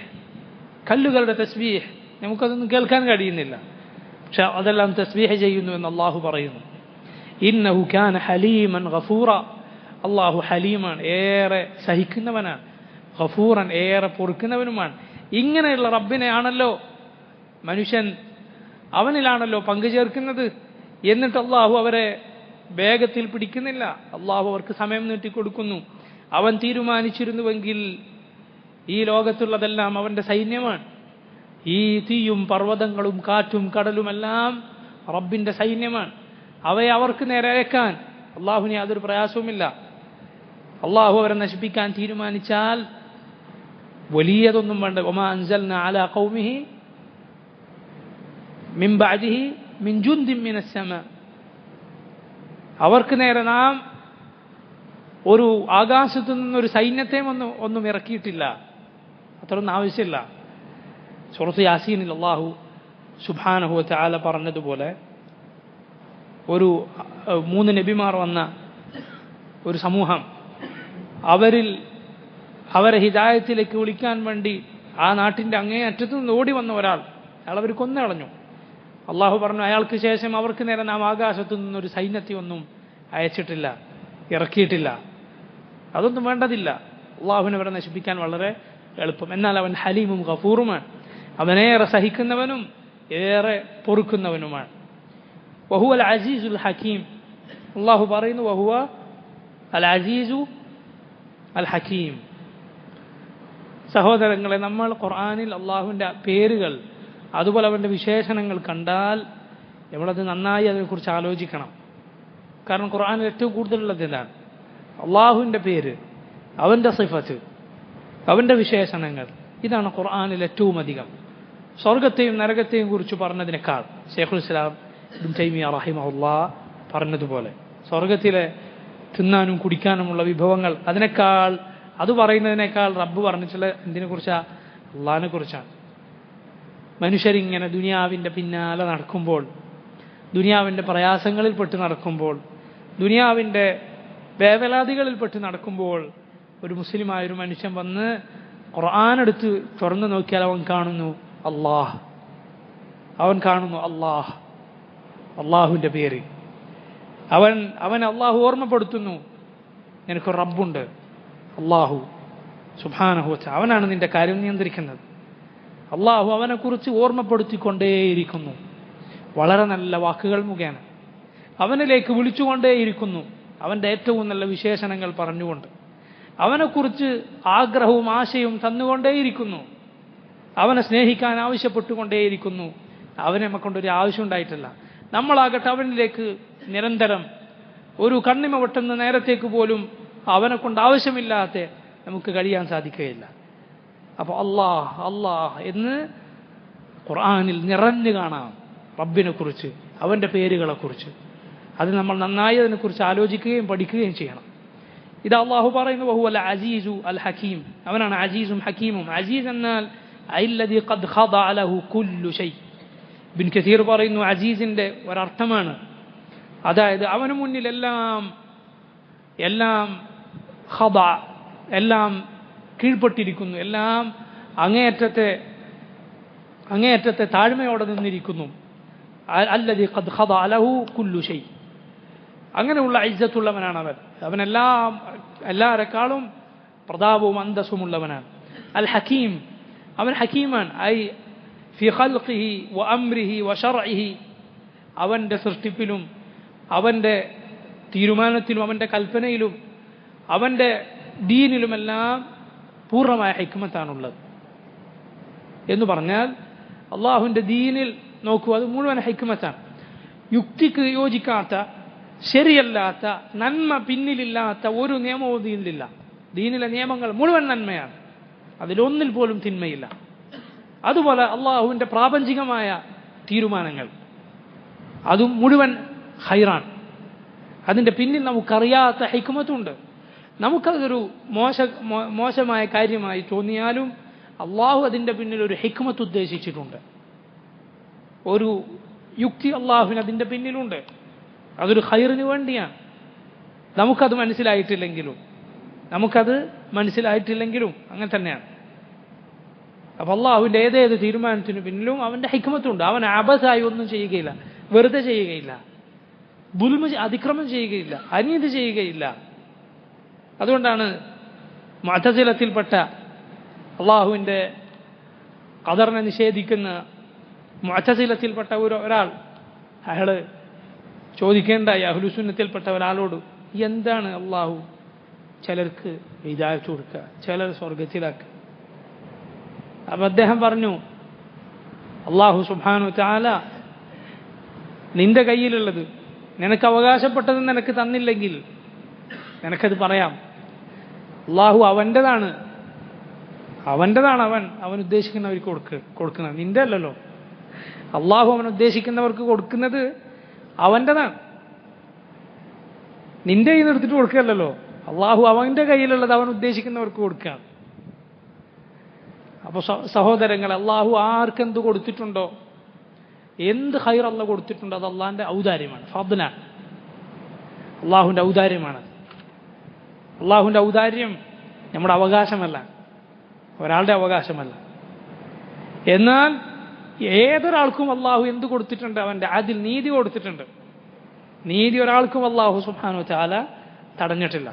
S1: കല്ലുകളുടെ തസ്ബീഹ്, നമുക്കതൊന്നും കേൾക്കാൻ കഴിയുന്നില്ല. പക്ഷെ അതെല്ലാം തസ്ബീഹ് ചെയ്യുന്നു എന്ന് അള്ളാഹു പറയുന്നു. ഇന്നഹു കാന ഹലീമൻ ഗഫൂറ, അള്ളാഹു ഹലീമാണ്, ഏറെ സഹിക്കുന്നവനാണ്, ഗഫൂറൻ, ഏറെ പൊറുക്കുന്നവനുമാണ്. ഇങ്ങനെയുള്ള റബ്ബിനെയാണല്ലോ മനുഷ്യൻ, അവനിലാണല്ലോ പങ്കുചേർക്കുന്നത്. എന്നിട്ട് അള്ളാഹു അവരെ വേഗത്തിൽ പിടിക്കുന്നില്ല, അള്ളാഹു അവർക്ക് സമയം നീട്ടിക്കൊടുക്കുന്നു. അവൻ തീരുമാനിച്ചിരുന്നുവെങ്കിൽ ഈ ലോകത്തുള്ളതെല്ലാം അവൻ്റെ സൈന്യമാണ്. ഈ തീയും പർവ്വതങ്ങളും കാറ്റും കടലുമെല്ലാം റബ്ബിൻ്റെ സൈന്യമാണ്. അവയെ അവർക്ക് നേരെ അയക്കാൻ അള്ളാഹുവിന് യാതൊരു പ്രയാസവുമില്ല. അള്ളാഹു അവരെ നശിപ്പിക്കാൻ തീരുമാനിച്ചാൽ വലിയതൊന്നും വേണ്ട. വമാ അൻസൽനാ അലാ ഖൗമിഹി മിൻ ബഅദിഹി മിൻ ജുൻദിൻ മിനസ് സമാ. അവർക്ക് നേരെ നാം ഒരു ആകാശത്തു നിന്നൊരു സൈന്യത്തെയും ഒന്നും ഇറക്കിയിട്ടില്ല. അത്രയൊന്നും ആവശ്യമില്ല. സൂറത്ത് യാസീനിൽ അല്ലാഹു സുബ്ഹാനഹു വ തആല പറഞ്ഞതുപോലെ ഒരു 3 നബിമാർ വന്ന ഒരു സമൂഹം, അവരെ ഹിദായത്തിലേക്ക് വിളിക്കാൻ വേണ്ടി ആ നാട്ടിൻ്റെ അങ്ങേ അറ്റത്തു നിന്ന് ഓടി വന്ന ഒരാൾ, അയാൾ അവർ കൊന്നുകളഞ്ഞു. അള്ളാഹു പറഞ്ഞു, അയാൾക്ക് ശേഷം അവർക്ക് നേരെ നാം ആകാശത്തു നിന്നൊരു സൈന്യത്തെ ഒന്നും അയച്ചിട്ടില്ല, ഇറക്കിയിട്ടില്ല. അതൊന്നും വേണ്ടതില്ല. അള്ളാഹുവിനെ അവരെ നശിപ്പിക്കാൻ വളരെ എളുപ്പം. എന്നാൽ അവൻ ഹലീമും ഗഫൂറുമാണ്. അവനേറെ സഹിക്കുന്നവനും ഏറെ പൊറുക്കുന്നവനുമാണ്. വഹുവ അൽ അസീസുൽ ഹക്കീം. അള്ളാഹു പറയുന്നു, വഹുവ അൽ അസീസു അൽ ഹക്കീം. സഹോദരങ്ങളെ, നമ്മൾ ഖുർആനിൽ അള്ളാഹുവിൻ്റെ പേരുകൾ അതുപോലെ അവൻ്റെ വിശേഷണങ്ങൾ കണ്ടാൽ നമ്മളത് നന്നായി അതിനെക്കുറിച്ച് ആലോചിക്കണം. കാരണം ഖുർആനിൽ ഏറ്റവും കൂടുതലുള്ളത് ഇതാണ്: അള്ളാഹുവിൻ്റെ പേര്, അവൻ്റെ സിഫത്ത്, അവൻ്റെ വിശേഷണങ്ങൾ. ഇതാണ് ഖുർആനിൽ ഏറ്റവും അധികം. സ്വർഗത്തെയും നരകത്തെയും കുറിച്ച് പറഞ്ഞതിനേക്കാൾ ശൈഖുൽ ഇസ്ലാം ഇബ്നു തൈമിയ്യ റഹിമഹുല്ലാഹ് പറഞ്ഞതുപോലെ സ്വർഗത്തിലെ തിന്നാനും കുടിക്കാനുമുള്ള വിഭവങ്ങൾ അതിനേക്കാൾ, അത് പറയുന്നതിനേക്കാൾ റബ്ബ് പറഞ്ഞിട്ടുള്ള എന്തിനെക്കുറിച്ചാണ്? അള്ളാഹിനെ കുറിച്ചാണ്. മനുഷ്യരിങ്ങനെ ദുനിയാവിൻ്റെ പിന്നാലെ നടക്കുമ്പോൾ, ദുനിയാവിൻ്റെ പ്രയാസങ്ങളിൽപ്പെട്ട് നടക്കുമ്പോൾ, ദുനിയാവിൻ്റെ വേവലാതികളിൽപ്പെട്ട് നടക്കുമ്പോൾ ഒരു മുസ്ലിമായൊരു മനുഷ്യൻ വന്ന് ഖുർആനെടുത്ത് തുറന്നു നോക്കിയാൽ അവൻ കാണുന്നു അള്ളാഹ്. അവൻ കാണുന്നു അള്ളാഹ്, അള്ളാഹുവിൻ്റെ പേര്. അവൻ അള്ളാഹു ഓർമ്മപ്പെടുത്തുന്നു, നിനക്ക് റബ്ബുണ്ട്, അള്ളാഹു സുബ്ഹാനഹു വ തആല. അവനാണ് നിന്റെ കാര്യം നിയന്ത്രിക്കുന്നത്. അള്ളാഹു അവനെക്കുറിച്ച് ഓർമ്മപ്പെടുത്തിക്കൊണ്ടേയിരിക്കുന്നു വളരെ നല്ല വാക്കുകൾ മുഖേന. അവനിലേക്ക് വിളിച്ചുകൊണ്ടേയിരിക്കുന്നു അവൻ്റെ ഏറ്റവും നല്ല വിശേഷണങ്ങൾ പറഞ്ഞുകൊണ്ട്. അവനെക്കുറിച്ച് ആഗ്രഹവും ആശയവും തന്നുകൊണ്ടേയിരിക്കുന്നു. അവനെ സ്നേഹിക്കാൻ ആവശ്യപ്പെട്ടുകൊണ്ടേയിരിക്കുന്നു. അവനെ നമുക്കൊണ്ടൊരു ആവശ്യം ഉണ്ടായിട്ടില്ല. നമ്മളാകട്ടെ അവനിലേക്ക് നിരന്തരം ഒരു കണ്ണിമ വെട്ടുന്ന നേരത്തേക്ക് പോലും അവനെ കൊണ്ട് ആവശ്യമില്ലാത്ത നമുക്ക് കഴിയാൻ സാധിക്കുകയില്ല. അപ്പോൾ അള്ളാഹ് അള്ളാഹ് എന്ന് ഖുർആനിൽ നിറഞ്ഞു കാണാം റബ്ബിനെ കുറിച്ച്, അവൻ്റെ പേരുകളെക്കുറിച്ച്. അത് നമ്മൾ നന്നായി അതിനെക്കുറിച്ച് ആലോചിക്കുകയും പഠിക്കുകയും ചെയ്യണം. ഇത് അള്ളാഹു പറയുന്നു, വഹുവ അൽ അസീസു അൽ ഹക്കീം. അവനാണ് അസീസും ഹക്കീമും. അസീസ് എന്നാൽ അല്ലദീ ഖദ് ഖദഅ ലഹു കുല്ലു ഷൈ. ഇബ്ൻ കസീർ പറയുന്നു, അസീസിൻ്റെ ഒരർത്ഥമാണ്, അതായത് അവന് മുന്നിൽ എല്ലാം ഖദഅ, എല്ലാം കീഴ്പ്പെട്ടിരിക്കുന്നു, എല്ലാം അങ്ങേയറ്റത്തെ താഴ്മയോടെ നിന്നിരിക്കുന്നു. അല്ലദീ ഖദ് ഖദഅ ലഹു കുല്ലു ഷൈ. അങ്ങനെയുള്ള ഇസ്സത്തുള്ളവനാണ് അവൻ. അവൻ എല്ലാവരെക്കാളും പ്രതാപവും അന്തസ്സുമുള്ളവനാണ്. അൽ ഹക്കീം, അവൻ ഹക്കീമാണ്. ഐ ഫി ഖൽഖിഹി വ അംരിഹി വ ശർഇഹി. അവൻ്റെ സൃഷ്ടിപ്പിലും അവൻ്റെ തീരുമാനത്തിലും അവൻ്റെ കൽപ്പനയിലും അവൻ്റെ ദീനിലുമെല്ലാം പൂർണ്ണമായ ഹിക്മത്താണുള്ളത്. എന്ന് പറഞ്ഞാൽ അള്ളാഹുവിൻ്റെ ദീനിൽ നോക്കൂ, അത് മുഴുവൻ ഹിക്മത്താണ്. യുക്തിക്ക് യോജിക്കാത്ത, ശരിയല്ലാത്ത, നന്മ പിന്നിലില്ലാത്ത ഒരു നിയമവും ദീനിലില്ല. ദീനിലെ നിയമങ്ങൾ മുഴുവൻ നന്മയാണ്, അതിലൊന്നിൽ പോലും തിന്മയില്ല. അതുപോലെ അള്ളാഹുവിൻ്റെ പ്രാപഞ്ചികമായ തീരുമാനങ്ങൾ അതും മുഴുവൻ ഖൈറാൻ. അതിൻ്റെ പിന്നിൽ നമുക്കറിയാത്ത ഹിക്മത്തുണ്ട്. നമുക്കതൊരു മോശമായ കാര്യമായി തോന്നിയാലും അള്ളാഹു അതിൻ്റെ പിന്നിൽ ഒരു ഹിക്മത്ത് ഉദ്ദേശിച്ചിട്ടുണ്ട്. ഒരു യുക്തി അള്ളാഹുവിന് അതിൻ്റെ പിന്നിലുണ്ട്. അതൊരു ഖൈറിന് വേണ്ടിയാണ്. നമുക്കത് മനസ്സിലായിട്ടില്ലെങ്കിലും അങ്ങനെ തന്നെയാണ്. അപ്പം അള്ളാഹുവിൻ്റെ ഏതേത് തീരുമാനത്തിന് പിന്നിലും അവൻ്റെ ഹിക്മത്തുണ്ട്. അവൻ അബസായി ഒന്നും ചെയ്യുകയില്ല, വെറുതെ ചെയ്യുകയില്ല, അതിക്രമം ചെയ്യുകയില്ല, അനീതി ചെയ്യുകയില്ല. അതുകൊണ്ടാണ് മുഅ്തസിലത്തിൽപ്പെട്ട അള്ളാഹുവിൻ്റെ ഖദറിനെ നിഷേധിക്കുന്ന മുഅ്തസിലത്തിൽപ്പെട്ട ഒരാൾ, അയാൾ ചോദിക്കേണ്ടായി അഹ്ലുസുന്നത്തിൽപ്പെട്ട ഒരാളോട്, എന്താണ് അള്ളാഹു ചിലർക്ക് ഹിദായത്ത് കൊടുക്കുക, ചിലർ സ്വർഗത്തിലാക്കുക? അപ്പം അദ്ദേഹം പറഞ്ഞു, അള്ളാഹു സുബ്ഹാനഹു വ തആല നിന്റെ കയ്യിലുള്ളത് നിനക്ക് അവകാശപ്പെട്ടത് നിനക്ക് തന്നില്ലെങ്കിൽ നിനക്കത് പറയാം. അള്ളാഹു അവൻ്റെതാണ്, അവൻ ഉദ്ദേശിക്കുന്നവർക്ക് കൊടുക്കുന്നത്, നിന്റെ അല്ലല്ലോ. അള്ളാഹു അവൻ ഉദ്ദേശിക്കുന്നവർക്ക് കൊടുക്കുന്നത് അവൻ്റെതാണ്, നിന്റെ കയ്യിൽ നിന്ന് എടുത്തിട്ട് കൊടുക്കുകയല്ലോ. അള്ളാഹു അവൻ്റെ കയ്യിലുള്ളത് അവൻ ഉദ്ദേശിക്കുന്നവർക്ക് കൊടുക്കുകയാണ്. അപ്പോൾ സഹോദരങ്ങൾ, അള്ളാഹു ആർക്കെന്ത് കൊടുത്തിട്ടുണ്ടോ, എന്ത് ഖൈർ അള്ളാഹു കൊടുത്തിട്ടുണ്ടോ, അത് അള്ളാഹിൻ്റെ ഔദാര്യമാണ്, ഫദ്ലാണ്, അള്ളാഹുവിൻ്റെ ഔദാര്യമാണ്. അള്ളാഹുവിൻ്റെ ഔദാര്യം നമ്മുടെ അവകാശമല്ല, ഒരാളുടെ അവകാശമല്ല. എന്നാൽ ഏതൊരാൾക്കും അള്ളാഹു എന്ത് കൊടുത്തിട്ടുണ്ട്, അവൻ്റെ അതിൽ നീതി കൊടുത്തിട്ടുണ്ട്. നീതി ഒരാൾക്കും അള്ളാഹു സുബ്ഹാനഹു വ തആല തടഞ്ഞിട്ടില്ല.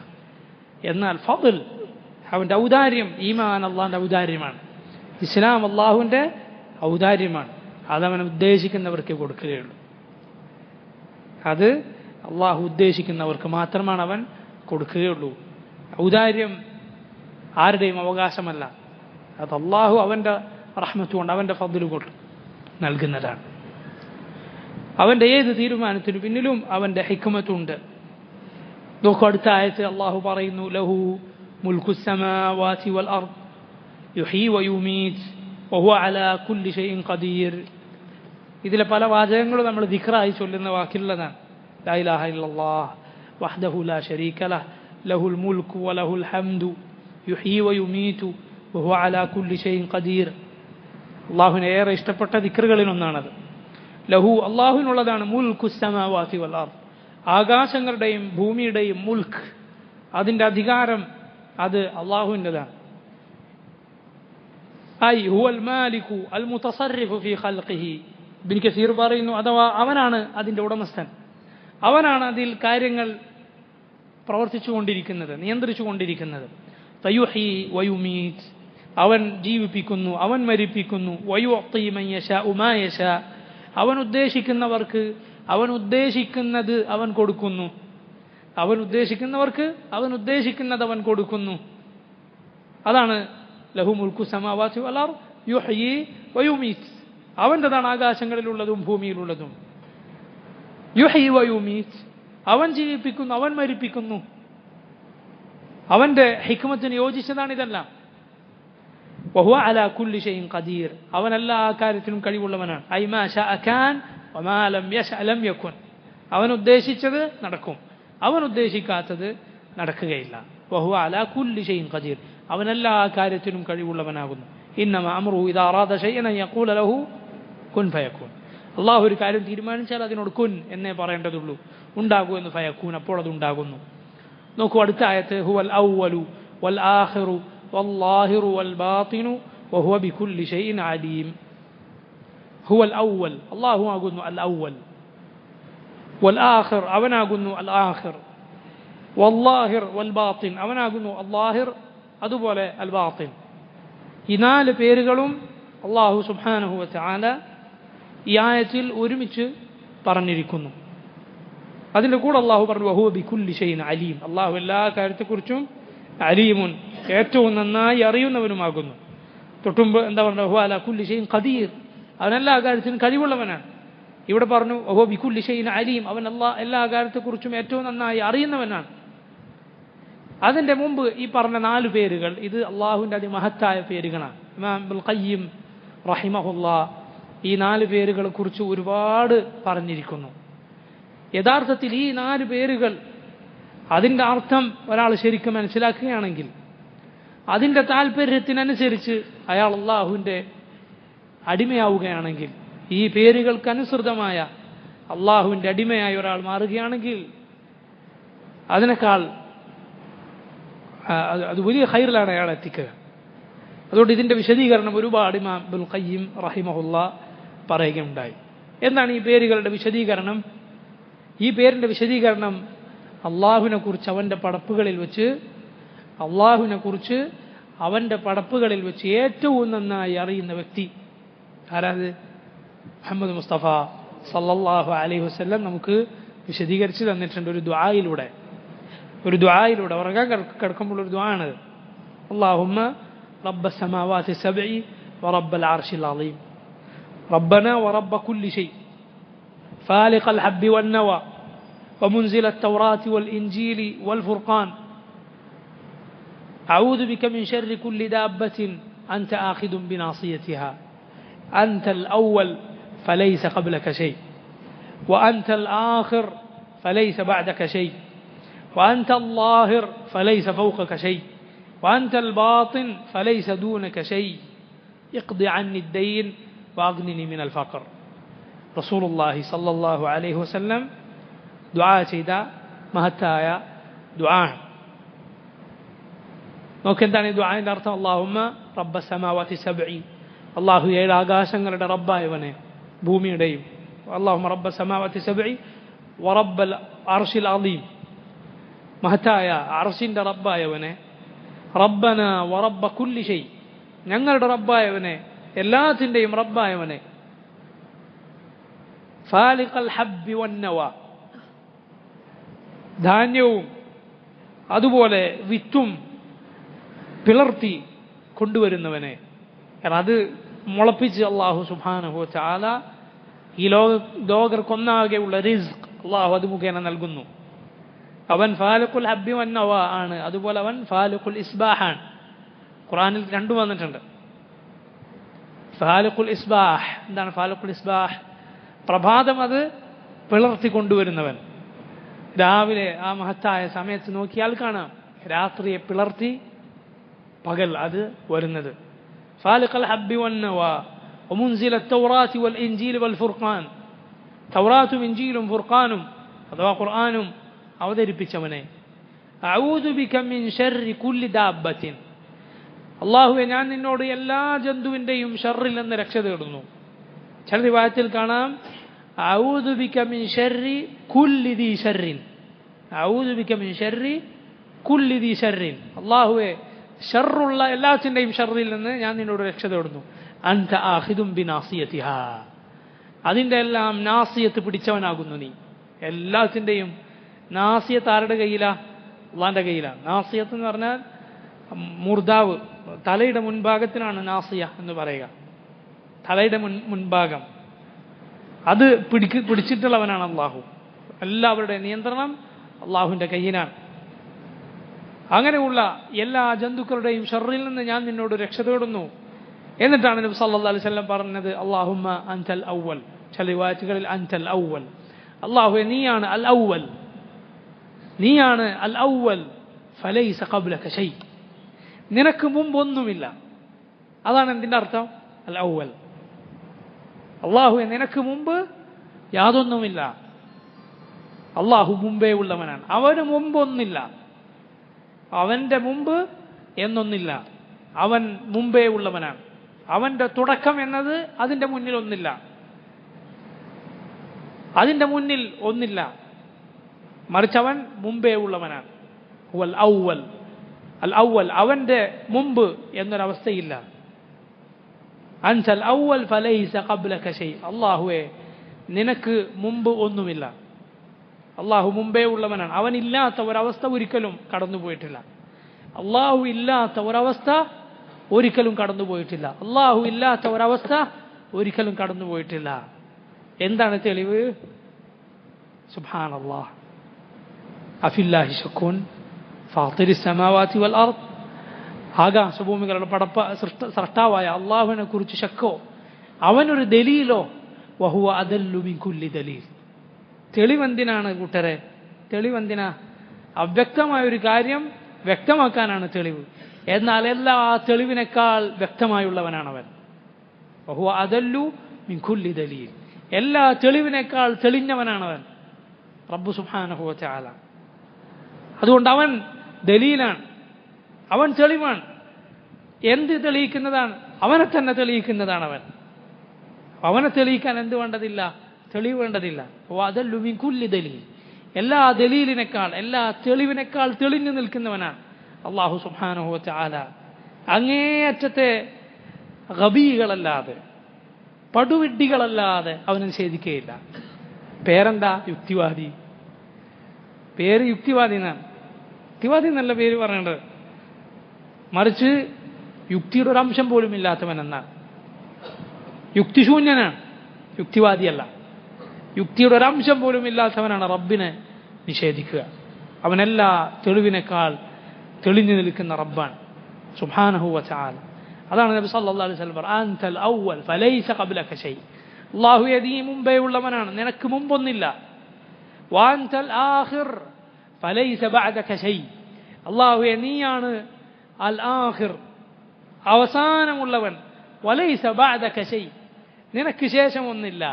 S1: എന്നാൽ ഫദ്ൽ, അവൻ്റെ ഔദാര്യം, ഈമാൻ അള്ളാഹിൻ്റെ ഔദാര്യമാണ്, ഇസ്ലാം അള്ളാഹുവിൻ്റെ ഔദാര്യമാണ്. അതവൻ ഉദ്ദേശിക്കുന്നവർക്ക് കൊടുക്കുകയുള്ളൂ. അത് അള്ളാഹു ഉദ്ദേശിക്കുന്നവർക്ക് മാത്രമാണ് അവൻ കൊടുക്കുകയുള്ളൂ. ഔദാര്യം ആരുടെയും അവകാശമല്ല, അത് അള്ളാഹു അവൻ്റെ റഹ്മത്ത് കൊണ്ട്, അവൻ്റെ ഫദ്ൽ കൊണ്ട് നൽകുന്നതാണ്. അവൻ്റെ ഏത് തീരുമാനത്തിനു പിന്നിലും അവൻ്റെ ഹിക്മത്തുണ്ട്. നോക്കൂ, അടുത്ത ആയത്ത് അള്ളാഹു പറയുന്നു, ലഹു മുൽക്കു സ്സമാവാതി വൽ അർദ് യുഹീ വയുമീത് വഹുവ അലാ കുല്ലി ഷൈഇൻ ഖദീർ. ഇതിലെ പല വാചകങ്ങളും നമ്മൾ ദിക്റായി ചൊല്ലുന്ന വാക്കിലുള്ളതാണ്. ലാ ഇലാഹ ഇല്ലല്ലാഹ് വഹ്ദഹു ലാ ശരീക ലഹ് ലഹുൽ മുൽക്കു വലഹുൽ ഹംദു യുഹീ വയുമീതു വഹുവ അലാ കുല്ലി ഷൈഇൻ ഖദീർ. അള്ളാഹുവിന് ഏറെ ഇഷ്ടപ്പെട്ട ദിക്റുകളിൽ ഒന്നാണത്. ലഹു, അള്ളാഹുവിനുള്ളതാണ്, മുൽക്കു സ്സമാവാതി വൽ അർദ്, ആകാശങ്ങളുടെയും ഭൂമിയുടെയും മുൽക്ക്, അതിൻ്റെ അധികാരം, അത് അള്ളാഹുവിൻ്റെതാണ്. ഐ ഹുവൽ മാലികു അൽ മുതസർരിഫു ഫീ ഖൽഖിഹി. ഇബ്നു കസീർ പറയുന്നു, അഥവാ അവനാണ് അതിൻ്റെ ഉടമസ്ഥൻ, അവനാണ് അതിൽ കാര്യങ്ങൾ പ്രവർത്തിച്ചു കൊണ്ടിരിക്കുന്നത്, നിയന്ത്രിച്ചു കൊണ്ടിരിക്കുന്നത്. തയുഹി വയുമീത്, അവൻ ജീവിപ്പിക്കുന്നു, അവൻ മരിപ്പിക്കുന്നു. വയുഅതി മൻ യശാഉ മാ യശാ, അവൻ ഉദ്ദേശിക്കുന്നവർക്ക് അവൻ ഉദ്ദേശിക്കുന്നത് അവൻ കൊടുക്കുന്നു, അവൻ ഉദ്ദേശിക്കുന്നവർക്ക് അവൻ ഉദ്ദേശിക്കുന്നത് അവൻ കൊടുക്കുന്നു. അതാണ് ലഹു മുൽക്കു സമാവാതി വൽ അർദ് യുഹ്യി വയുമീത്. അവൻ്റെതാണ് ആകാശങ്ങളിലുള്ളതും ഭൂമിയിലുള്ളതും. യുഹ്യി വയുമീത്, അവൻ ജീവിപ്പിക്കുന്നു, അവൻ മരിപ്പിക്കുന്നു. അവൻ്റെ ഹിക്മത്തിന് യോജിച്ചതാണ് ഇതെല്ലാം. വഹുവ അലാ കുല്ലി ഷൈഇൻ ഖദീർ, അവൻ എല്ലാ കാര്യത്തിനും കഴിവുള്ളവനാണ്. ഐ മാ ശഅ കാൻ വമാ ലം യശഅ ലം യകുൻ, അവൻ ഉദ്ദേശിച്ചത് നടക്കും, അവൻ ഉദ്ദേശിക്കാത്തത് നടക്കുകയില്ല. വഹുവ അലാ കുല്ലി ഷൈഇൻ ഖദീർ, അവൻ എല്ലാ കാര്യത്തിനും കഴിവുള്ളവനാകുന്നു. ഇന്നമാ അംറുഹു ഇദാ അറാദ ശൈഅൻ അൻ യഖൂല ലഹു കുൻ ഫയകൂൻ. അള്ളാഹു ഒരു കാര്യം തീരുമാനിച്ചാൽ അതിനോട് കുൻ എന്നേ പറയേണ്ടതുള്ളൂ, ഉണ്ടാകൂ എന്ന്, ഫയകൂൻ, അപ്പോൾ അത് ഉണ്ടാകുന്നു. നോക്കൂ, അടുത്ത ആയത്ത്, ഹുവൽ അവ്വലു വൽ ആഖിറു വല്ലാഹിറു വൽ ബാത്തിനു വഹുവ ബികുല്ലി ഷൈഇൻ അലീം. ഹുവൽ അവ്വൽ, അള്ളാഹു ആകുന്നു അൽ അവ്വൽ. വൽ ആഖിർ, അവനാകുന്നു അൽ ആഖിർ. വല്ലാഹിർ വൽ ബാത്തിൻ, അവനാകുന്നു അല്ലാഹിർ, അതുപോലെ അൽ ബാത്തിൻ. ഈ നാല് പേരുകളും അള്ളാഹു സുബ്ഹാനഹു വ തആല ഈ ആയത്തിൽ ഒരുമിച്ച് പറഞ്ഞിരിക്കുന്നു. അതിൻ്റെ കൂടെ അള്ളാഹു പറഞ്ഞു വഹുവ ബികുല്ലി ഷൈഇൻ അലീം, അള്ളാഹു എല്ലാ കാര്യത്തെക്കുറിച്ചും അലീമുൻ, ഏറ്റവും നന്നായി അറിയുന്നവനുമാകുന്നു. തൊട്ടുമ്പ് എന്താ പറഞ്ഞത്, വഹുവ അലാ കുല്ലി ഷൈഇൻ ഖദീർ, അവൻ എല്ലാ കാര്യത്തിനും കഴിവുള്ളവനാണ്. ഇവിടെ പറഞ്ഞു വഹുവ ബികുല്ലി ഷൈഇൻ അലീം, അവൻ എല്ലാ കാര്യത്തെക്കുറിച്ചും ഏറ്റവും നന്നായി അറിയുന്നവനാണ്. അതിൻ്റെ മുമ്പ് ഈ പറഞ്ഞ നാല് പേരുകൾ, ഇത് അള്ളാഹുവിൻ്റെ അതിമഹത്തായ പേരുകളാണ്. ഇമാം ഇബ്നുൽ ഖയ്യിം റഹിമഹുല്ലാ ഈ നാല് പേരുകളെ കുറിച്ച് ഒരുപാട് പറഞ്ഞിരിക്കുന്നു. യഥാർത്ഥത്തിൽ ഈ നാല് പേരുകൾ, അതിൻ്റെ അർത്ഥം ഒരാൾ ശരിക്കും മനസ്സിലാക്കുകയാണെങ്കിൽ, അതിൻ്റെ താല്പര്യത്തിനനുസരിച്ച് അയാൾ അള്ളാഹുവിൻ്റെ അടിമയാവുകയാണെങ്കിൽ, ഈ പേരുകൾക്കനുസൃതമായ അള്ളാഹുവിൻ്റെ അടിമയായി ഒരാൾ മാറുകയാണെങ്കിൽ, അതിനേക്കാൾ അത് വലിയ ഖൈറിലാണ് അയാൾ എത്തിക്കുക. അതുകൊണ്ട് ഇതിൻ്റെ വിശദീകരണം ഒരുപാട് ഇമാം ഇബ്നുൽ ഖയ്യിം റഹിമഹുല്ലാ പറയുകയുണ്ടായി. എന്താണ് ഈ പേരുകളുടെ വിശദീകരണം? ഈ പേരിൻ്റെ വിശദീകരണം, അള്ളാഹുവിനെ കുറിച്ച് അവൻ്റെ പടപ്പുകളിൽ വെച്ച് ഏറ്റവും നന്നായി അറിയുന്ന വ്യക്തി ആരാത്? മുഹമ്മദ് മുസ്തഫ സല്ലല്ലാഹു അലൈഹി വസല്ലം നമുക്ക് വിശദീകരിച്ച് തന്നിട്ടുണ്ട് ഒരു ദുആയിലൂടെ. ഉറങ്ങാൻ കിടക്കുമ്പോൾ ഒരു ദുആ ആണ്. അല്ലാഹുമ്മ റബ്ബ സമാവാതി സബ്ഇ വറബ്ബൽ അർശിൽ അളീം റബ്ബന വറബ്ബ കുല്ലി ഷൈ ഫാലിഖൽ ഹബ്ബി വന്നവ ومنزل التوراة والإنجيل والفرقان أعوذ بك من شر كل دابة أنت آخذ بناصيتها أنت الأول فليس قبلك شيء وأنت الآخر فليس بعدك شيء وأنت الظاهر فليس فوقك شيء وأنت الباطن فليس دونك شيء اقض عني الدين وأغنني من الفقر. رسول الله صلى الله عليه وسلم دعاء ചെയ്ത മഹത്തായ ദുആ. നോക്കെന്താണ് ഈ ദുആന്റെ അർത്ഥം? അല്ലാഹുമ്മ റബ്ബ സമാവാതി സബ്ഇ, അല്ലാഹു ഏഴ് ആകാശങ്ങളുടെ റബ്ബായവനെ, ഭൂമിയുടെയും. അല്ലാഹുമ്മ റബ്ബ സമാവാതി സബ്ഇ വറബ്ബൽ അർശിൽ അളീം, മഹത്തായ അർശിന്റെ റബ്ബായവനെ. റബ്ബന വറബ്ബ കുല്ലി ഷൈ, ഞങ്ങളുടെ റബ്ബായവനെ, എല്ലാത്തിൻ്റെയും റബ്ബായവനെ. ഫാലിഖൽ ഹബ്ബി വന്നവ, ധാന്യവും അതുപോലെ വിത്തും പിളർത്തി കൊണ്ടുവരുന്നവനെ. കാരണം അത് മുളപ്പിച്ച് അള്ളാഹു സുബ്ഹാനഹു വ തആല ഈ ലോകർക്കൊന്നാകെയുള്ള റിസ്ക് അള്ളാഹു അത് മുഖേന നൽകുന്നു. അവൻ ഫാലിഖുൽ ഹബ്ബി വന്നവ ആണ്, അതുപോലെ അവൻ ഫാലിഖുൽ ഇസ്ബാഹാണ്. ഖുർആനിൽ രണ്ടും വന്നിട്ടുണ്ട്. ഫാലിഖുൽ ഇസ്ബാഹ്, എന്താണ് ഫാലിഖുൽ ഇസ്ബാഹ്? പ്രഭാതം അത് പിളർത്തി കൊണ്ടുവരുന്നവൻ. രാവിലെ ആ മഹത്തായ സമയത്ത് നോക്കിയാൽ കാണാം രാത്രിയെ പിളർത്തി പകൽ അത് വരുന്നത്. ഫാലിഖുൽ ഹബ്ബി വന്നവ വമുൻസില തൗറാത്തി വൽ ഇൻജീൽ വൽ ഫുർഖാൻ, തൗറാത്തും ഇൻജീലും ഫുർഖാനും അഥവാ ഖുർആനും അവതരിപ്പിച്ചവനെ. അഊദു ബിക മിൻ ശർരി കുല്ലി ദാബത്തിൻ, അല്ലാഹുവേ ഞാൻ നിന്നോട് എല്ലാ ജന്തുവിൻ്റെയും ഷർറിൽ നിന്ന് രക്ഷ തേടുന്നു. ചില റിവായത്തിൽ കാണാം അഊദു ബിക മിൻ ശർരി കുല്ലി ദീ ശർറിൻ, അഊദു ബിക മിൻ ശർരി കുല്ലി ദീ ശർറിൻ, അല്ലാഹുവേ ഷർറുള്ള എല്ലാത്തിൻ്റെയും ഷർറിൽ നിന്ന് ഞാൻ നിന്നോട് രക്ഷ തേടുന്നു. അൻത ആഖിദും ബിനാസിയതിഹാ, അതിൻ്റെ എല്ലാം നാസിയത്ത് പിടിച്ചവനാകുന്നു നീ. എല്ലാത്തിൻ്റെയും നാസിയത്ത് ആരുടെ കയ്യിലാ? അള്ളാൻ്റെ കയ്യിലാണ്. നാസിയത്ത് എന്ന് പറഞ്ഞാൽ മുർദാവ്, തലയുടെ മുൻഭാഗത്തിനാണ് നാസിയ എന്ന് പറയുക. തലയുടെ മുൻഭാഗം അത് പിടിച്ചിട്ടുള്ളവനാണ് അള്ളാഹു. എല്ലാവരുടെ നിയന്ത്രണം അള്ളാഹുവിൻ്റെ കയ്യിലാണ്. അങ്ങനെയുള്ള എല്ലാ ജന്തുക്കളുടെയും ഷർറിൽ നിന്ന് ഞാൻ നിന്നോട് രക്ഷ തേടുന്നു. എന്നിട്ടാണ് നബി സല്ലല്ലാഹു അലൈഹി വസല്ലം പറഞ്ഞത് അല്ലാഹുമ്മ അൻതൽ അവ്വൽ. ചില റിവായത്തുകളിൽ അൻതൽ അവ്വൽ, അല്ലാഹുവേ നീയാണ് അൽ അവ്വൽ, നീയാണ് അൽ അവ്വൽ ഫലൈസ ഖബ്ലക ഷൈ, നിനക്ക് മുമ്പ് ഒന്നുമില്ല. അതാണ് എന്തിൻ്റെ അർത്ഥം? അൽ അവ്വൽ, അല്ലാഹുവേ നിനക്ക് മുമ്പ് യാതൊന്നുമില്ല. അള്ളാഹു മുമ്പേ ഉള്ളവനാണ്, അവന് മുമ്പൊന്നില്ല, അവൻ്റെ മുമ്പ് എന്നൊന്നില്ല, അവൻ മുമ്പേ ഉള്ളവനാണ്. അവൻ്റെ തുടക്കം എന്നത് അതിൻ്റെ മുന്നിൽ ഒന്നില്ല, അതിൻ്റെ മുന്നിൽ ഒന്നില്ല, മറിച്ച് അവൻ മുമ്പേ ഉള്ളവനാണ്. വൽ അവ്വൽ, അൽ അവ്വൽ അവൻ്റെ മുമ്പ് എന്നൊരവസ്ഥയില്ല. അൻതൽ അവ്വൽ ഫലൈസ ഖബ്ലക ഷൈ, അല്ലാഹുവേ നിനക്ക് മുമ്പ് ഒന്നുമില്ല. അള്ളാഹു മുമ്പേ ഉള്ളവനാണ്, അവനില്ലാത്ത ഒരവസ്ഥ ഒരിക്കലും കടന്നുപോയിട്ടില്ല. അള്ളാഹു ഇല്ലാത്ത ഒരവസ്ഥ ഒരിക്കലും കടന്നുപോയിട്ടില്ല. അള്ളാഹു ഇല്ലാത്ത ഒരവസ്ഥ ഒരിക്കലും കടന്നുപോയിട്ടില്ല. എന്താണ് തെളിവ്? സുബ്ഹാനല്ലാഹ്, അഫില്ലാഹി ശക്കുൻ ഫാത്തിരിസ് സമാവാതി വൽ അർദ്, ആകാശഭൂമികളുടെ സ്രഷ്ടാവായ അള്ളാഹുവിനെ കുറിച്ച് ശക്കോ, അവനൊരു ദലീലോ? വഹുവ അദല്ലു മിൻ കുല്ലി ദലീൽ, തെളിവെന്തിനാണ് കൂട്ടരെ? തെളിവെന്തിനാ? അവ്യക്തമായൊരു കാര്യം വ്യക്തമാക്കാനാണ് തെളിവ്. എന്നാൽ എല്ലാ തെളിവിനേക്കാൾ വ്യക്തമായുള്ളവനാണവൻ. വഹുവ അദല്ലു മിൻ കുല്ലി ദലീൽ, എല്ലാ തെളിവിനേക്കാൾ തെളിഞ്ഞവനാണവൻ റബ്ബ് സുബ്ഹാനഹു വ തആല. അതുകൊണ്ട് അവൻ ദലീലാണ്, അവൻ തെളിവാണ്. എന്ത് തെളിയിക്കുന്നതാണ്? അവനെ തന്നെ തെളിയിക്കുന്നതാണ് അവൻ. അവനെ തെളിയിക്കാൻ എന്ത് വേണ്ടതില്ല? തെളിവ് വേണ്ടതില്ല. വഅദല്ലു മിൻ കുല്ലി ദലീൽ, എല്ലാ ദലീലിനേക്കാൾ, എല്ലാ തെളിവിനേക്കാൾ തെളിഞ്ഞു നിൽക്കുന്നവനാണ് അല്ലാഹു സുബ്ഹാനഹു വ തആല. അങ്ങേയറ്റത്തെ ഗബീകളല്ലാതെ, പടുവിഡ്ഢികളല്ലാതെ അവൻ നിഷേധിക്കുകയില്ല. പേരെന്താ? യുക്തിവാദി. പേര് യുക്തിവാദി എന്നാണ്. യുക്തിവാദി എന്നല്ല പേര് പറയേണ്ടത്, മറിച്ച് യുക്തിയുടെ ഒരു അംശം പോലും ഇല്ലാത്തവൻ എന്നാണ്. യുക്തിശൂന്യനാണ്, യുക്തിവാദിയല്ല. യുക്തിയുടെ ഒരംശം പോലും ഇല്ലാത്തവനാണ് റബ്ബിനെ നിഷേധിക്കുക. അവനെല്ലാ തെളിവിനേക്കാൾ തെളിഞ്ഞു നിൽക്കുന്ന റബ്ബാണ് സുബ്ഹാനഹു വ തആല. അതാണ് നബി സല്ലല്ലാഹു അലൈഹി വസല്ലം പറഞ്ഞത്, അൻതൽ അവ്വൽ ഫലൈസ ഖബ്ലക ഷൈ. അല്ലാഹുവേ നീ മുമ്പേ ഉള്ളവനാണ്, നിനക്ക് മുമ്പൊന്നില്ല. വഅൻതൽ ആഖിർ ഫലൈസ ബഅദക ഷൈ. അല്ലാഹുവേ നീയാണ് അൽ ആഖിർ, അവസാനമുള്ളവൻ. വലൈസ ബഅദക ഷൈ, നിനക്ക് ശേഷം ഒന്നില്ല.